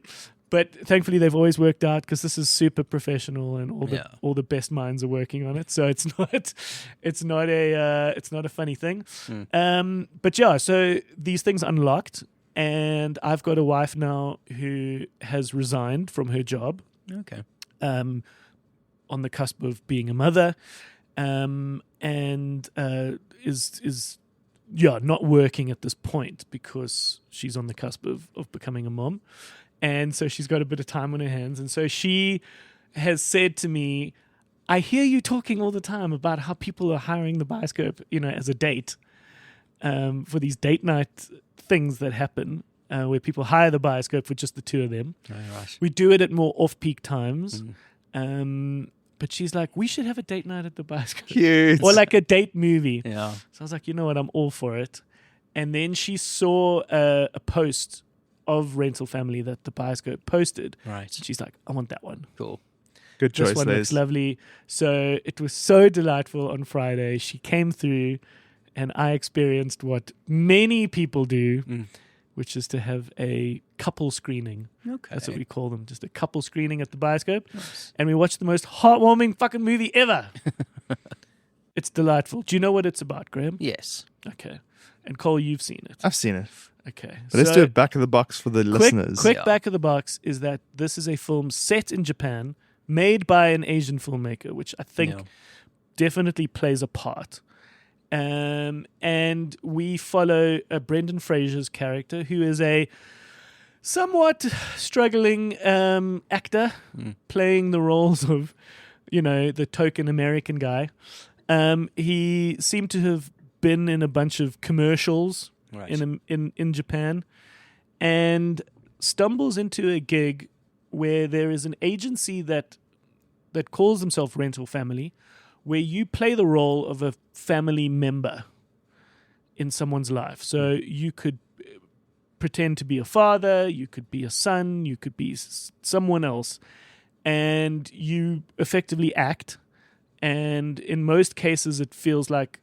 but thankfully they've always worked out because this is super professional and all the best minds are working on it. So it's not a funny thing. But yeah, so these things unlocked, and I've got a wife now who has resigned from her job. Okay. On the cusp of being a mother, and is not working at this point because she's on the cusp of becoming a mom. And so she's got a bit of time on her hands. And so she has said to me, I hear you talking all the time about how people are hiring the Bioscope, as a date for these date night things that happen where people hire the Bioscope for just the two of them. Oh, right. We do it at more off-peak times. But she's like, we should have a date night at the Bioscope. Cute. Or like a date movie. Yeah. So I was like, you know what, I'm all for it. And then she saw a post of Rental Family that the Bioscope posted. Right. And she's like, I want that one. Cool. Good This choice, one Les. looks lovely. So it was so delightful on Friday. She came through and I experienced what many people do, which is to have a couple screening. Okay. That's what we call them, just a couple screening at the bioscope. Nice. And we watched the most heartwarming fucking movie ever. It's delightful. Do you know what it's about, Graham? Yes. Okay. And Cole, you've seen it. I've seen it. Okay. But let's do it back of the box for the listeners. Quick back of the box is that this is a film set in Japan, made by an Asian filmmaker, which I think definitely plays a part. And we follow Brendan Fraser's character, who is a somewhat struggling actor, playing the roles of, the token American guy. He seemed to have been in a bunch of commercials in Japan, and stumbles into a gig where there is an agency that calls themselves Rental Family, where you play the role of a family member in someone's life. So you could pretend to be a father, you could be a son, you could be someone else, and you effectively act. And in most cases, it feels like,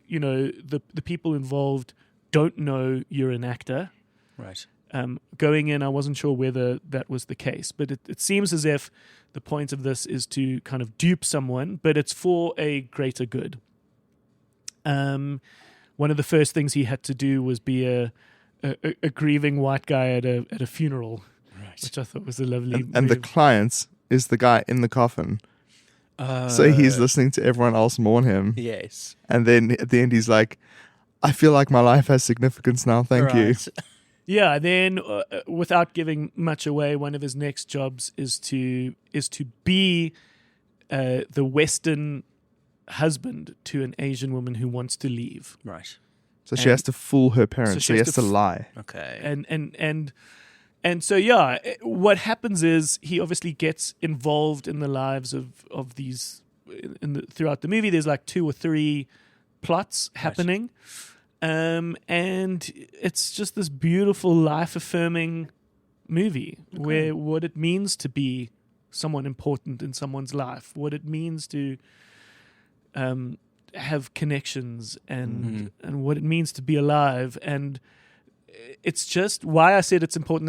the people involved don't know you're an actor. Right. Going in, I wasn't sure whether that was the case, but it seems as if the point of this is to kind of dupe someone, but it's for a greater good. One of the first things he had to do was be a grieving white guy at a funeral, which I thought was a lovely and the move. client is the guy in the coffin. So he's listening to everyone else mourn him. Yes. And then at the end he's like, I feel like my life has significance now, thank you. Yeah, then without giving much away, one of his next jobs is to be the Western husband to an Asian woman who wants to leave. Right. So she has to fool her parents. So he has to lie. Okay. And so what happens is he obviously gets involved in the lives of these throughout the movie. There's like 2 or 3 plots happening. And it's just this beautiful, life-affirming movie where what it means to be someone important in someone's life, what it means to have connections, and what it means to be alive. And it's just why I said it's important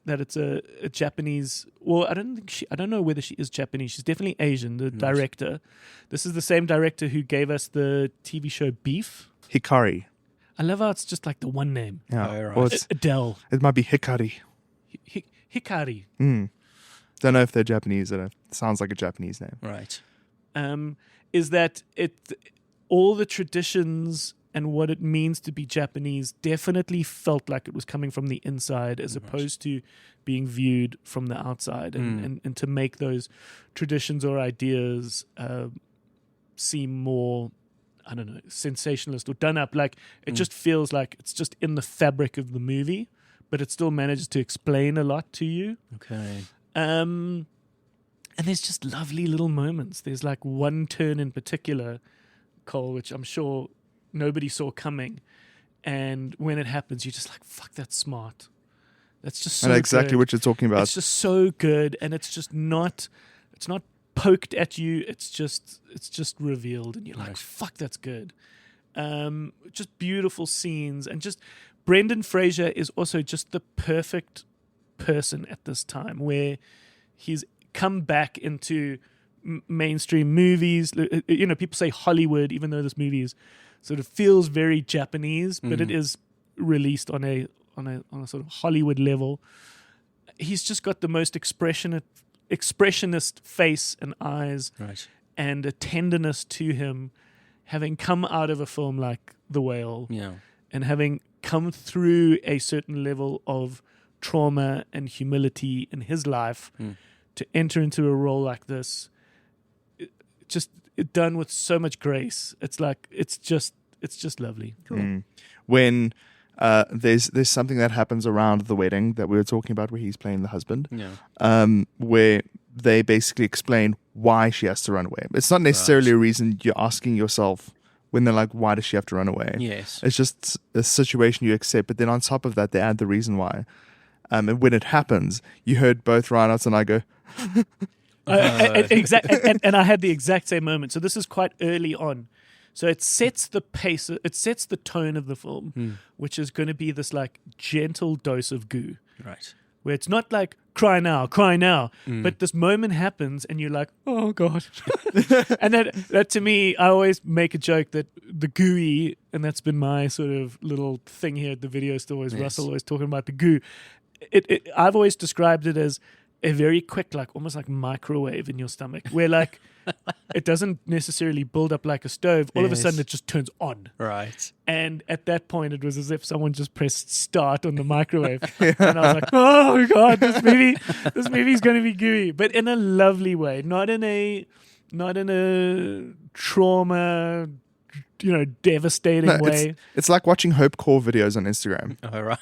that it's a Japanese. Well, I don't know whether she is Japanese. She's definitely Asian. The director. This is the same director who gave us the TV show Beef. Hikari. I love how it's just like the one name. Yeah. Oh, right. Or Adele. it might be Hikari. Hikari. Don't know if they're Japanese. It sounds like a Japanese name. Right. Is that all the traditions and what it means to be Japanese definitely felt like it was coming from the inside as opposed to being viewed from the outside, and to make those traditions or ideas seem more, I don't know, sensationalist or done up. Like it just feels like it's just in the fabric of the movie, but it still manages to explain a lot to you. Okay. And there's just lovely little moments. There's like one turn in particular, Cole, which I'm sure nobody saw coming. And when it happens, you're just like, fuck, that's smart. That's just so I know exactly good. what you're talking about. It's just so good, and it's not poked at you. It's just revealed, and you're like, fuck, that's good. Just beautiful scenes, and just Brendan Fraser is also just the perfect person at this time, where he's come back into mainstream movies. People say Hollywood, even though this movie is sort of feels very Japanese, but it is released on a sort of Hollywood level. He's just got the most expressionist face and eyes, and a tenderness to him, having come out of a film like The Whale, and having come through a certain level of trauma and humility in his life to enter into a role like this. Just done with so much grace. It's like it's just lovely. Cool. When there's something that happens around the wedding that we were talking about, where he's playing the husband, where they basically explain why she has to run away. It's not necessarily a reason you're asking yourself when they're like, why does she have to run away? Yes. It's just a situation you accept, but then on top of that, they add the reason why. And when it happens, you heard both Reinhardt and I go, Exactly, and I had the exact same moment. So this is quite early on. So it sets the pace, it sets the tone of the film, which is going to be this like gentle dose of goo, Right. where it's not like cry now, but this moment happens and you're like, oh God. And that to me, I always make a joke that the gooey, and that's been my sort of little thing here at the video store, is Russell always talking about the goo. I've always described it as a very quick, like almost like microwave in your stomach, where like it doesn't necessarily build up like a stove. All of a sudden it just turns on. Right. And at that point it was as if someone just pressed start on the microwave. And I was like, oh God, this movie's going to be gooey, but in a lovely way, not in a trauma, devastating way. It's like watching Hopecore videos on Instagram. All right.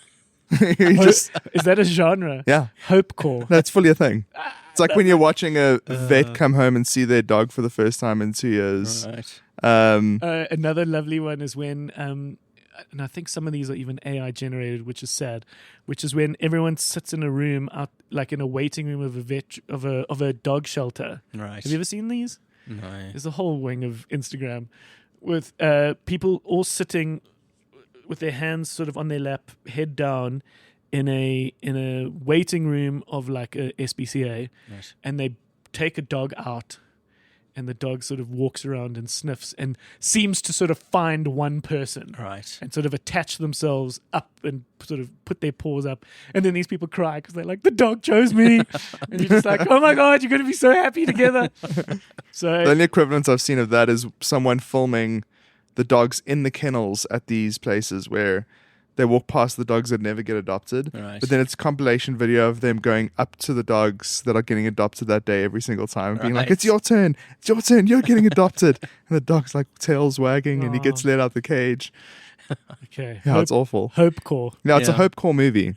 Is that a genre? Yeah. Hopecore. That's fully a thing. It's like when you're watching a vet come home and see their dog for the first time in 2 years. Right. Another lovely one is when, and I think some of these are even AI generated, which is sad, which is when everyone sits in a room out, like in a waiting room of a dog shelter. Right. Have you ever seen these? No. There's a whole wing of Instagram with people all sitting with their hands sort of on their lap, head down, in a waiting room of like a SPCA, Right. and they take a dog out, and the dog sort of walks around and sniffs and seems to sort of find one person, Right. and sort of attach themselves up and sort of put their paws up, and then these people cry because they're like, the dog chose me, and you're just like, oh my God, you're going to be so happy together. So The only equivalent I've seen of that is someone filming the dogs in the kennels at these places where they walk past the dogs that never get adopted. Right. But then it's a compilation video of them going up to the dogs that are getting adopted that day every single time, being like, Right. it's your turn, you're getting adopted. And the dog's like tails wagging and he gets let out the cage. okay, Yeah, it's awful. Hopecore. Yeah, it's a Yeah. Hopecore movie,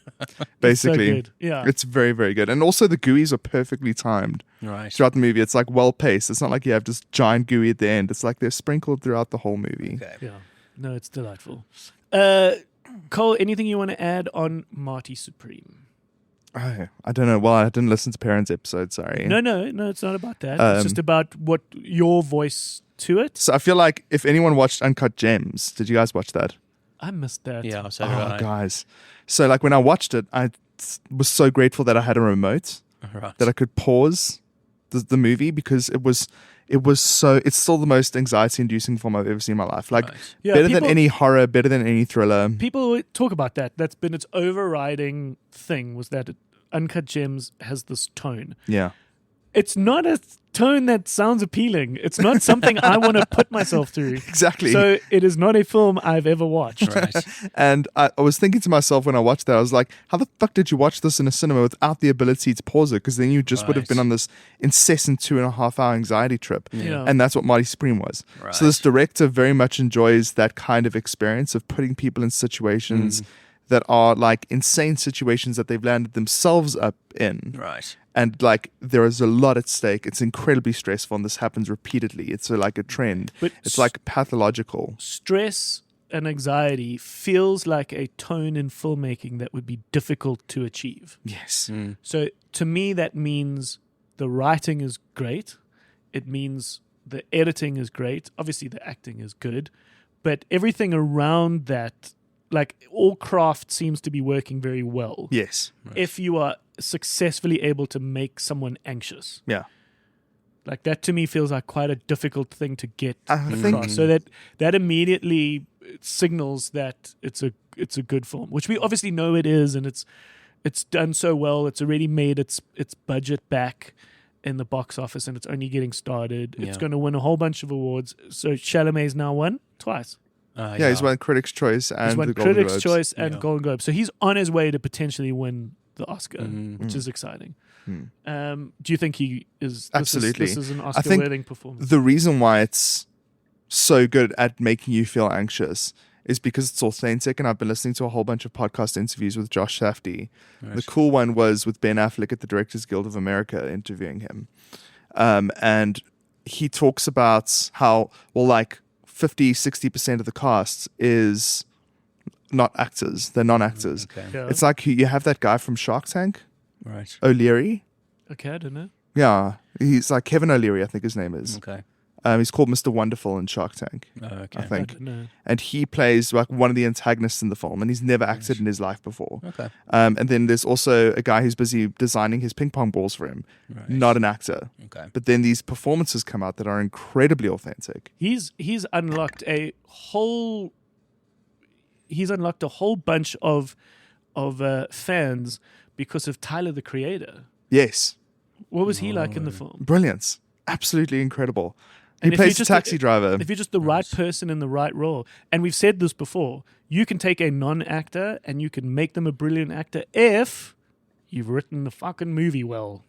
basically. So good. Yeah. It's very, very good. And also the gooeys are perfectly timed Right. throughout the movie. It's like well paced. It's not like you have just giant gooey at the end. It's like they're sprinkled throughout the whole movie. Okay. Yeah. No, it's delightful. Cole, anything you want to add on Marty Supreme? Oh, I don't know. Well, I didn't listen to Parents' episode, sorry. No, it's not about that. It's just about what your voice to it. So I feel like if anyone watched Uncut Gems, did you guys watch that? I missed that. Yeah, so did Oh, I. guys. So like when I watched it, I was so grateful that I had a remote, Right. that I could pause the movie, because it's still the most anxiety inducing film I've ever seen in my life. Like Right. Yeah, better than people- any horror, better than any thriller. People talk about that. That's been its overriding thing, was that Uncut Gems has this tone. Yeah. It's not a tone that sounds appealing. It's not something I want to put myself through. Exactly. So it is not a film I've ever watched. Right. And I was thinking to myself when I watched that, I was like, how the fuck did you watch this in a cinema without the ability to pause it? Because then you just would have Right. been on this incessant 2.5 hour anxiety trip. Yeah. And that's what Marty Supreme was. Right. So this director very much enjoys that kind of experience of putting people in situations that are like insane situations that they've landed themselves up in. Right. And like there is a lot at stake. It's incredibly stressful, and this happens repeatedly. It's like a trend. But It's like pathological. Stress and anxiety feels like a tone in filmmaking that would be difficult to achieve. Yes. So to me, that means the writing is great. It means the editing is great. Obviously, the acting is good. But everything around that, like all craft seems to be working very well. Yes. If you are successfully able to make someone anxious. Yeah. Like that to me feels like quite a difficult thing to get I think across. So that immediately signals that it's a good film, which we obviously know it is, and it's done so well. It's already made its budget back in the box office, and it's only getting started. It's Yeah. going to win a whole bunch of awards. So Chalamet's now won twice. yeah, he's won Critics' Choice and He's won the Golden Critics' Globes. Choice and Yeah. Golden Globe. So he's on his way to potentially win the Oscar, Mm-hmm. which is exciting. Do you think he is? Absolutely. This is an I think Oscar-worthy performance. The reason why it's so good at making you feel anxious is because it's authentic, and I've been listening to a whole bunch of podcast interviews with Josh Safdie. Right. The cool one was with Ben Affleck at the Directors Guild of America interviewing him. And he talks about how, well, like 50-60% of the cast is not actors. They're non-actors. Okay. Yeah. It's like you have that guy from Shark Tank, Right. O'Leary. Okay, I don't know. Yeah, he's like Kevin O'Leary, I think his name is. Okay. He's called Mr. Wonderful in Shark Tank, Okay. I think. don't know. And he plays like one of the antagonists in the film, and he's never acted in his life before. Okay. And then there's also a guy who's busy designing his ping pong balls for him, Right. not an actor. Okay. But then these performances come out that are incredibly authentic. He's unlocked a whole bunch of fans because of Tyler the Creator. Yes, What was he like in the film? brilliance, absolutely incredible. And He if you're plays a just taxi driver. If you're just the right person in the right role, and we've said this before, you can take a non-actor and you can make them a brilliant actor if you've written the fucking movie well.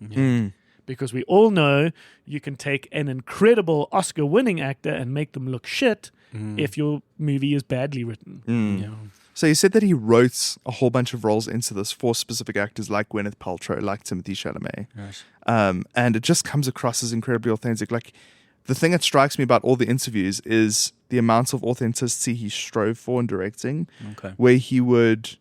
Because we all know you can take an incredible Oscar-winning actor and make them look shit if your movie is badly written. Yeah. So he said that he wrote a whole bunch of roles into this for specific actors like Gwyneth Paltrow, like Timothée Chalamet. Right. And it just comes across as incredibly authentic. Like, the thing that strikes me about all the interviews is the amount of authenticity he strove for in directing, Okay. where he would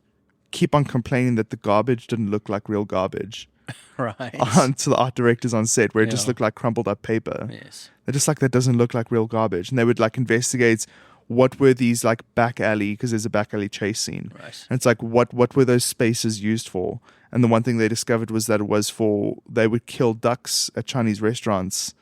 keep on complaining that the garbage didn't look like real garbage Right. to the art directors on set, where it just Yeah. looked like crumpled up paper. Yes. They're just like, that doesn't look like real garbage. And they would like investigate what were these like back alley, because there's a back alley chase scene. Right. And it's like, what were those spaces used for? And the one thing they discovered was that it was for, they would kill ducks at Chinese restaurants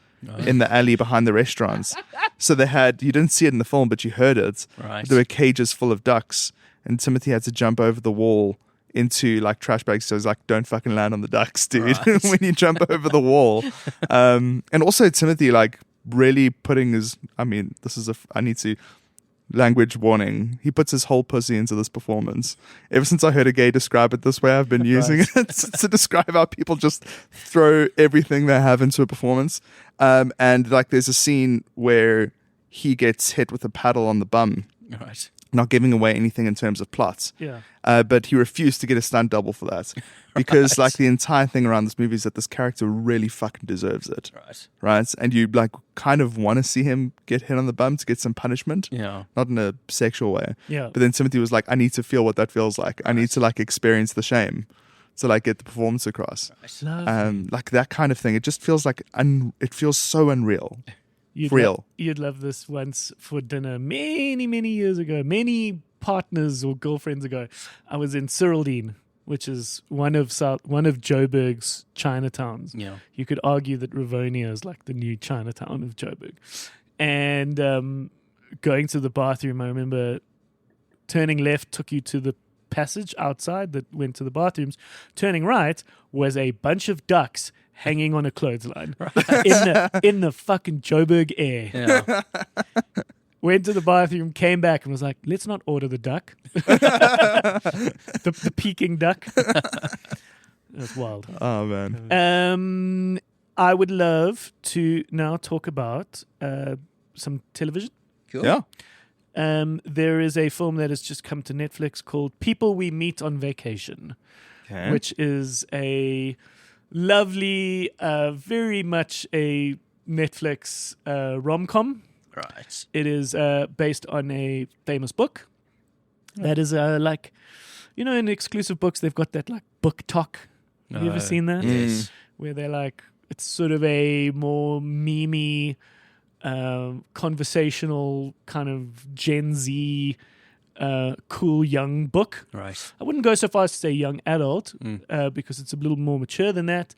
in the alley behind the restaurants. So they had, you didn't see it in the film, but you heard it. Right. There were cages full of ducks, and Timothy had to jump over the wall into like trash bags. So he's like, don't fucking land on the ducks, dude, Right. when you jump over the wall. And also Timothy like really putting his, I mean, this is I need to, language warning. He puts his whole pussy into this performance. Ever since I heard a gay describe it this way, I've been using it to describe how people just throw everything they have into a performance. And like there's a scene where he gets hit with a paddle on the bum, Right. not giving away anything in terms of plots. Yeah. But he refused to get a stunt double for that because like the entire thing around this movie is that this character really fucking deserves it. Right. Right? And you like kind of want to see him get hit on the bum to get some punishment. Yeah. Not in a sexual way. Yeah. But then Timothy was like, I need to feel what that feels like. I need to like experience the shame to like get the performance across. Love. Like that kind of thing. It just feels like it feels so unreal. You'd you'd love this once for dinner many, many years ago. Many partners or girlfriends ago. I was in Cyrildene, which is one of Joburg's Chinatowns. Yeah. You could argue that Rivonia is like the new Chinatown of Joburg. And going to the bathroom, I remember turning left took you to the passage outside that went to the bathrooms. Turning right was a bunch of ducks hanging on a clothesline in the fucking Joburg air. Yeah. Went to the bathroom, came back, and was like, "Let's not order the duck, the Peking duck." That's wild. Oh man. I would love to now talk about some television. Cool. Yeah. There is a film that has just come to Netflix called People We Meet on Vacation, Okay. which is a lovely, very much a Netflix rom-com. Right. It is based on a famous book. That is like, you know, in exclusive books, they've got that like book talk. Have you ever seen that? Yes. Where they're like, it's sort of a more memey, conversational kind of Gen Z, cool young book. Right. I wouldn't go so far as to say young adult because it's a little more mature than that.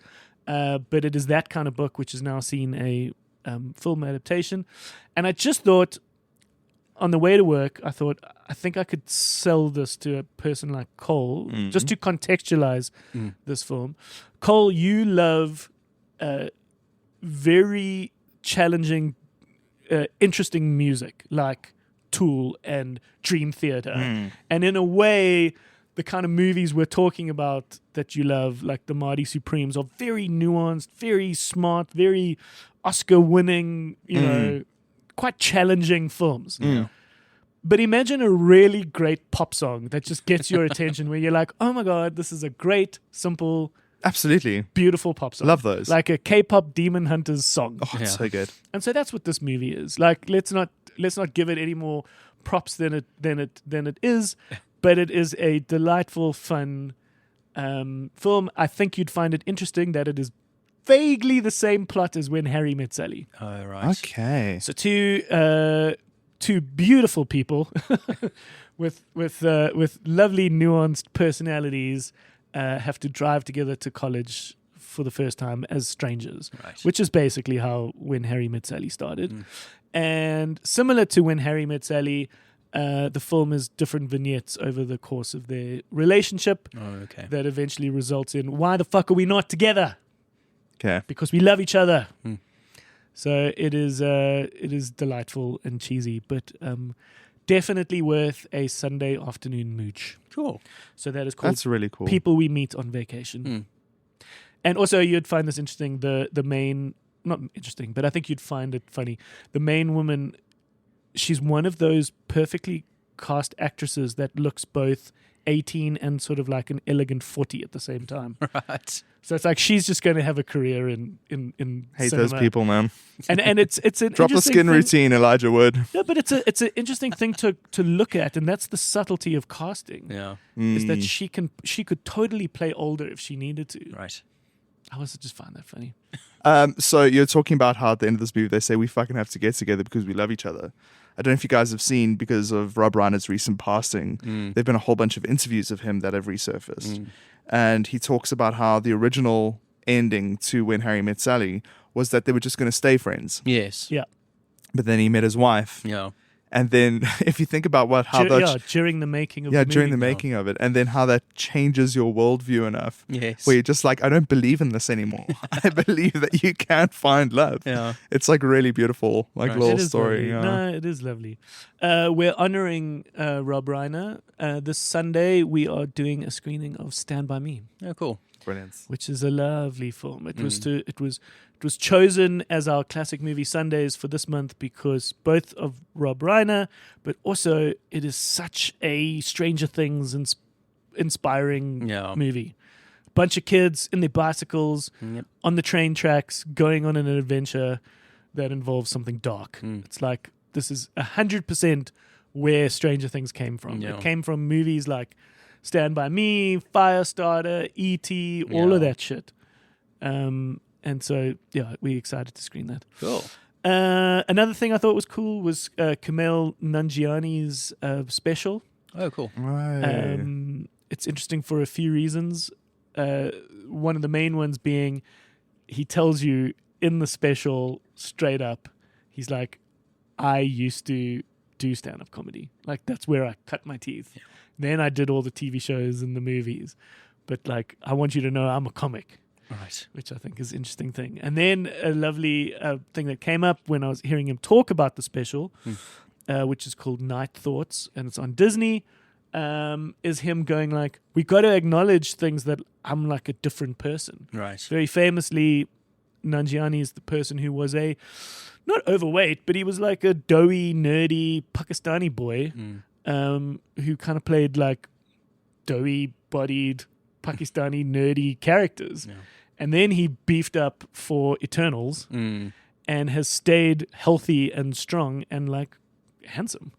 But it is that kind of book which has now seen a film adaptation. And I just thought, on the way to work, I think I could sell this to a person like Cole, just to contextualize this film. Cole, you love very challenging, interesting music like Tool and Dream Theater. And in a way, the kind of movies we're talking about that you love, like the Marty Supremes, are very nuanced, very smart, very Oscar-winning, you know, quite challenging films. But imagine a really great pop song that just gets your attention where you're like, oh my God, this is a great, simple, Absolutely. beautiful pop song. Love those. Like a K-pop Demon Hunters song. Oh, it's so good. And so that's what this movie is. Like, let's not give it any more props than it is, but it is a delightful, fun film. I think you'd find it interesting that it is vaguely the same plot as When Harry Met Sally. Oh, right. Okay. So two beautiful people with lovely nuanced personalities have to drive together to college for the first time as strangers, Right. which is basically how When Harry Met Sally started. And similar to When Harry Met Sally, the film is different vignettes over the course of their relationship Oh, okay. that eventually results in, why the fuck are we not together? Okay. Because we love each other. So it is delightful and cheesy, but definitely worth a Sunday afternoon mooch. Cool. So that is called That's really cool. People We Meet on Vacation. And also you'd find this interesting, the main, not interesting, but I think you'd find it funny. The main woman, she's one of those perfectly cast actresses that looks both 18 and sort of like an elegant 40 at the same time. Right. So it's like she's just going to have a career in Hate cinema. those people, man. And it's an Drop the interesting skin thing. routine, Elijah Wood. No, but it's an interesting thing to look at, and that's the subtlety of casting. Yeah. Is that she could totally play older if she needed to. Right. I also just find that funny. So you're talking about how at the end of this movie they say we fucking have to get together because we love each other. I don't know if you guys have seen, because of Rob Reiner's recent passing, there've been a whole bunch of interviews of him that have resurfaced. And he talks about how the original ending to When Harry Met Sally was that they were just going to stay friends. Yes. Yeah. But then he met his wife. Yeah. And then if you think about During the making of the movie. during the making of it, and then how that changes your worldview enough. Yes. Where you're just like, I don't believe in this anymore. I believe that you can't find love. Yeah. It's like really beautiful, like Right. little It is story. lovely. Yeah. No, it is lovely. We're honoring Rob Reiner. This Sunday we are doing a screening of Stand By Me, Oh, cool. Brilliant. which is a lovely film. It was chosen as our classic movie Sundays for this month because both of Rob Reiner, but also it is such a Stranger Things inspiring movie. Bunch of kids in their bicycles on the train tracks going on an adventure that involves something dark. It's like this is 100% where Stranger Things came from. Yeah. It came from movies like Stand By Me, Firestarter, E.T., all of that shit. And so, yeah, we're excited to screen that. Cool. Another thing I thought was cool was Kumail Nanjiani's special. Oh, cool. Right. It's interesting for a few reasons. One of the main ones being he tells you in the special straight up, he's like, I used to do stand-up comedy. Like, that's where I cut my teeth. Yeah. Then I did all the TV shows and the movies. But, like, I want you to know I'm a comic. Right. Which I think is an interesting thing. And then a lovely thing that came up when I was hearing him talk about the special, which is called Night Thoughts, and it's on Disney, is him going like, we got to acknowledge things that I'm like a different person. Right. Very famously, Nanjiani is the person who was not overweight, but he was like a doughy, nerdy Pakistani boy who kind of played like doughy-bodied Pakistani nerdy characters. Yeah. And then he beefed up for Eternals and has stayed healthy and strong and like handsome.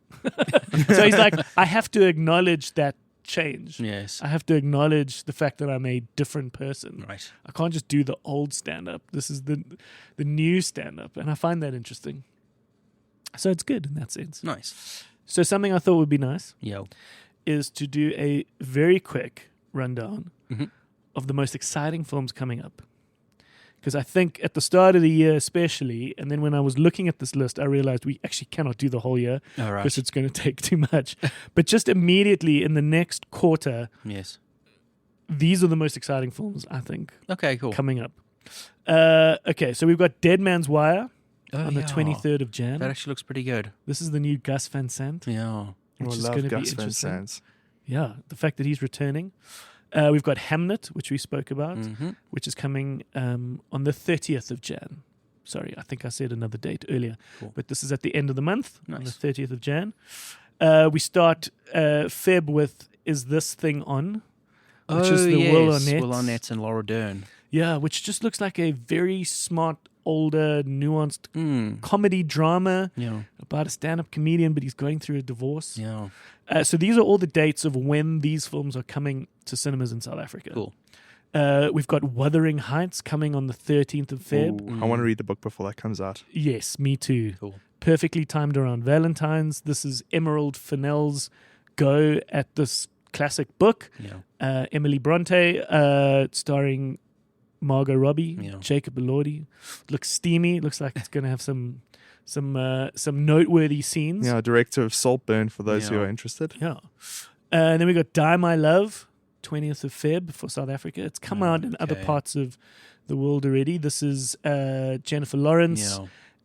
So he's like, I have to acknowledge that change. Yes. I have to acknowledge the fact that I'm a different person. Right. I can't just do the old stand-up. This is the new stand-up. And I find that interesting. So it's good in that sense. Nice. So something I thought would be nice Yo. is to do a very quick rundown of the most exciting films coming up. Because I think at the start of the year especially, and then when I was looking at this list, I realized we actually cannot do the whole year because it's going to take too much. But just immediately in the next quarter, yes, these are the most exciting films, I think, okay, cool, coming up. Okay, so we've got Dead Man's Wire on the 23rd of Jan. That actually looks pretty good. This is the new Gus Van Sant. Yeah. Which is I going love to be Gus Van interesting. Sant. Yeah, the fact that he's returning. We've got Hamnet, which we spoke about, which is coming on the 30th of Jan. Sorry, I think I said another date earlier. Cool. But this is at the end of the month, on the Nice. 30th of Jan. We start Feb with Is This Thing On? Which is the Will Arnett and Laura Dern. Yeah, which just looks like a very smart, older, nuanced comedy drama Yeah. about a stand-up comedian, but he's going through a divorce. Yeah. So these are all the dates of when these films are coming to cinemas in South Africa. Cool. We've got Wuthering Heights coming on the 13th of Feb. Ooh, I want to read the book before that comes out. Yes, me too. Cool. Perfectly timed around Valentine's. This is Emerald Fennell's go at this classic book. Yeah. Emily Bronte, starring Margot Robbie, Yeah. Jacob Elordi. Looks steamy. Looks like it's going to have some noteworthy scenes. Yeah, director of Saltburn for those who Yeah. are interested. Yeah. And then we got Die My Love, 20th of Feb for South Africa. It's come out in other Okay. parts of the world already. This is Jennifer Lawrence.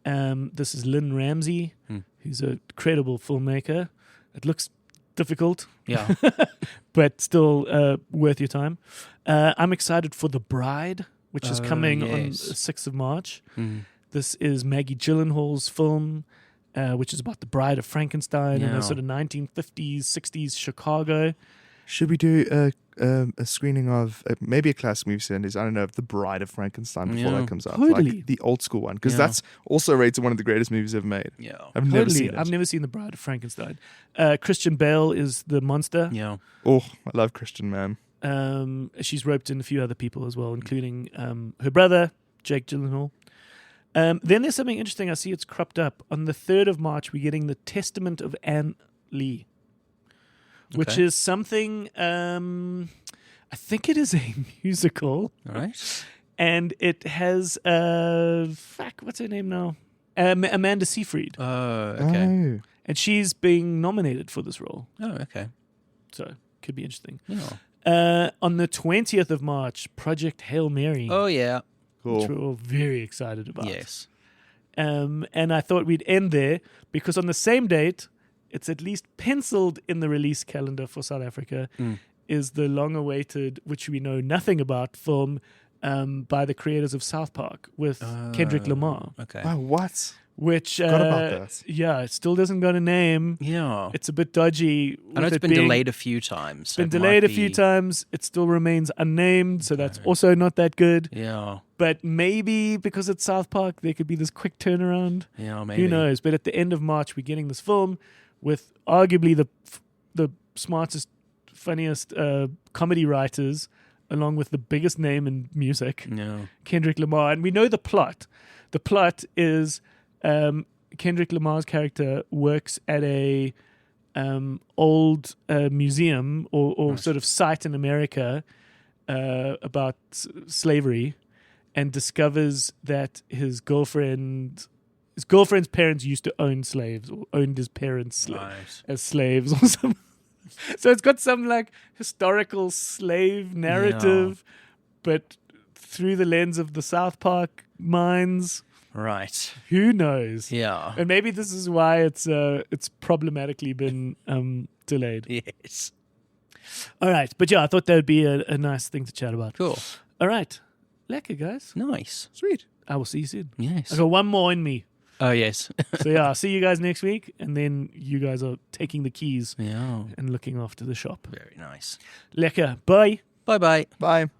Yeah. This is Lynn Ramsey, Hmm. who's a credible filmmaker. It looks difficult, Yeah. but still worth your time. I'm excited for The Bride, which is coming on yes. the 6th of March. Mm. This is Maggie Gyllenhaal's film, which is about the Bride of Frankenstein in Yeah. a sort of 1950s, 60s Chicago. Should we do a screening of maybe a classic movie series? I don't know, of The Bride of Frankenstein before Yeah. that comes out. Totally. Like the old school one. Because Yeah. that's also rated one of the greatest movies ever made. Yeah. I've never Totally. seen it. I've never seen The Bride of Frankenstein. Christian Bale is the monster. Yeah. Oh, I love Christian, man. She's roped in a few other people as well, including her brother, Jake Gyllenhaal. Then there's something interesting. I see it's cropped up. On the 3rd of March, we're getting The Testament of Anne Lee, which Okay. is something, I think it is a musical, All right. and it has, what's her name now? Amanda Seyfried. Oh, okay. Oh. And she's being nominated for this role. Oh, okay. So, could be interesting. Yeah. On the 20th of March, Project Hail Mary. Oh, yeah. Which Cool. we're all very excited about. Yes. And I thought we'd end there because on the same date, it's at least penciled in the release calendar for South Africa, is the long-awaited, which we know nothing about, film by the creators of South Park with Kendrick Lamar, Okay. Wow, what? which Forgot about that. yeah, it still doesn't got a name. Yeah. It's a bit dodgy. I know with it's it been being- delayed a few times. It's so been it delayed might a few be- times. It still remains unnamed, so that's also not that good. Yeah. But maybe because it's South Park, there could be this quick turnaround. Yeah, maybe. Who knows? But at the end of March, we're getting this film with arguably the smartest, funniest comedy writers, along with the biggest name in music, No. Kendrick Lamar. And we know the plot. The plot is Kendrick Lamar's character works at a old museum or sort of site in America about slavery, and discovers that his girlfriend's parents used to own slaves, or owned his parents Right. as slaves or something. So it's got some like historical slave narrative, but through the lens of the South Park minds. Right. Who knows? Yeah. And maybe this is why it's problematically been delayed. Yes. All right, but yeah, I thought that would be a nice thing to chat about. Cool. All right, lekker guys. Nice. Sweet. I will see you soon. Yes. I got one more in me. Oh, yes. So yeah, I'll see you guys next week, and then you guys are taking the keys Yeah. and looking after the shop. Very nice. Lekker. Bye. Bye-bye. Bye.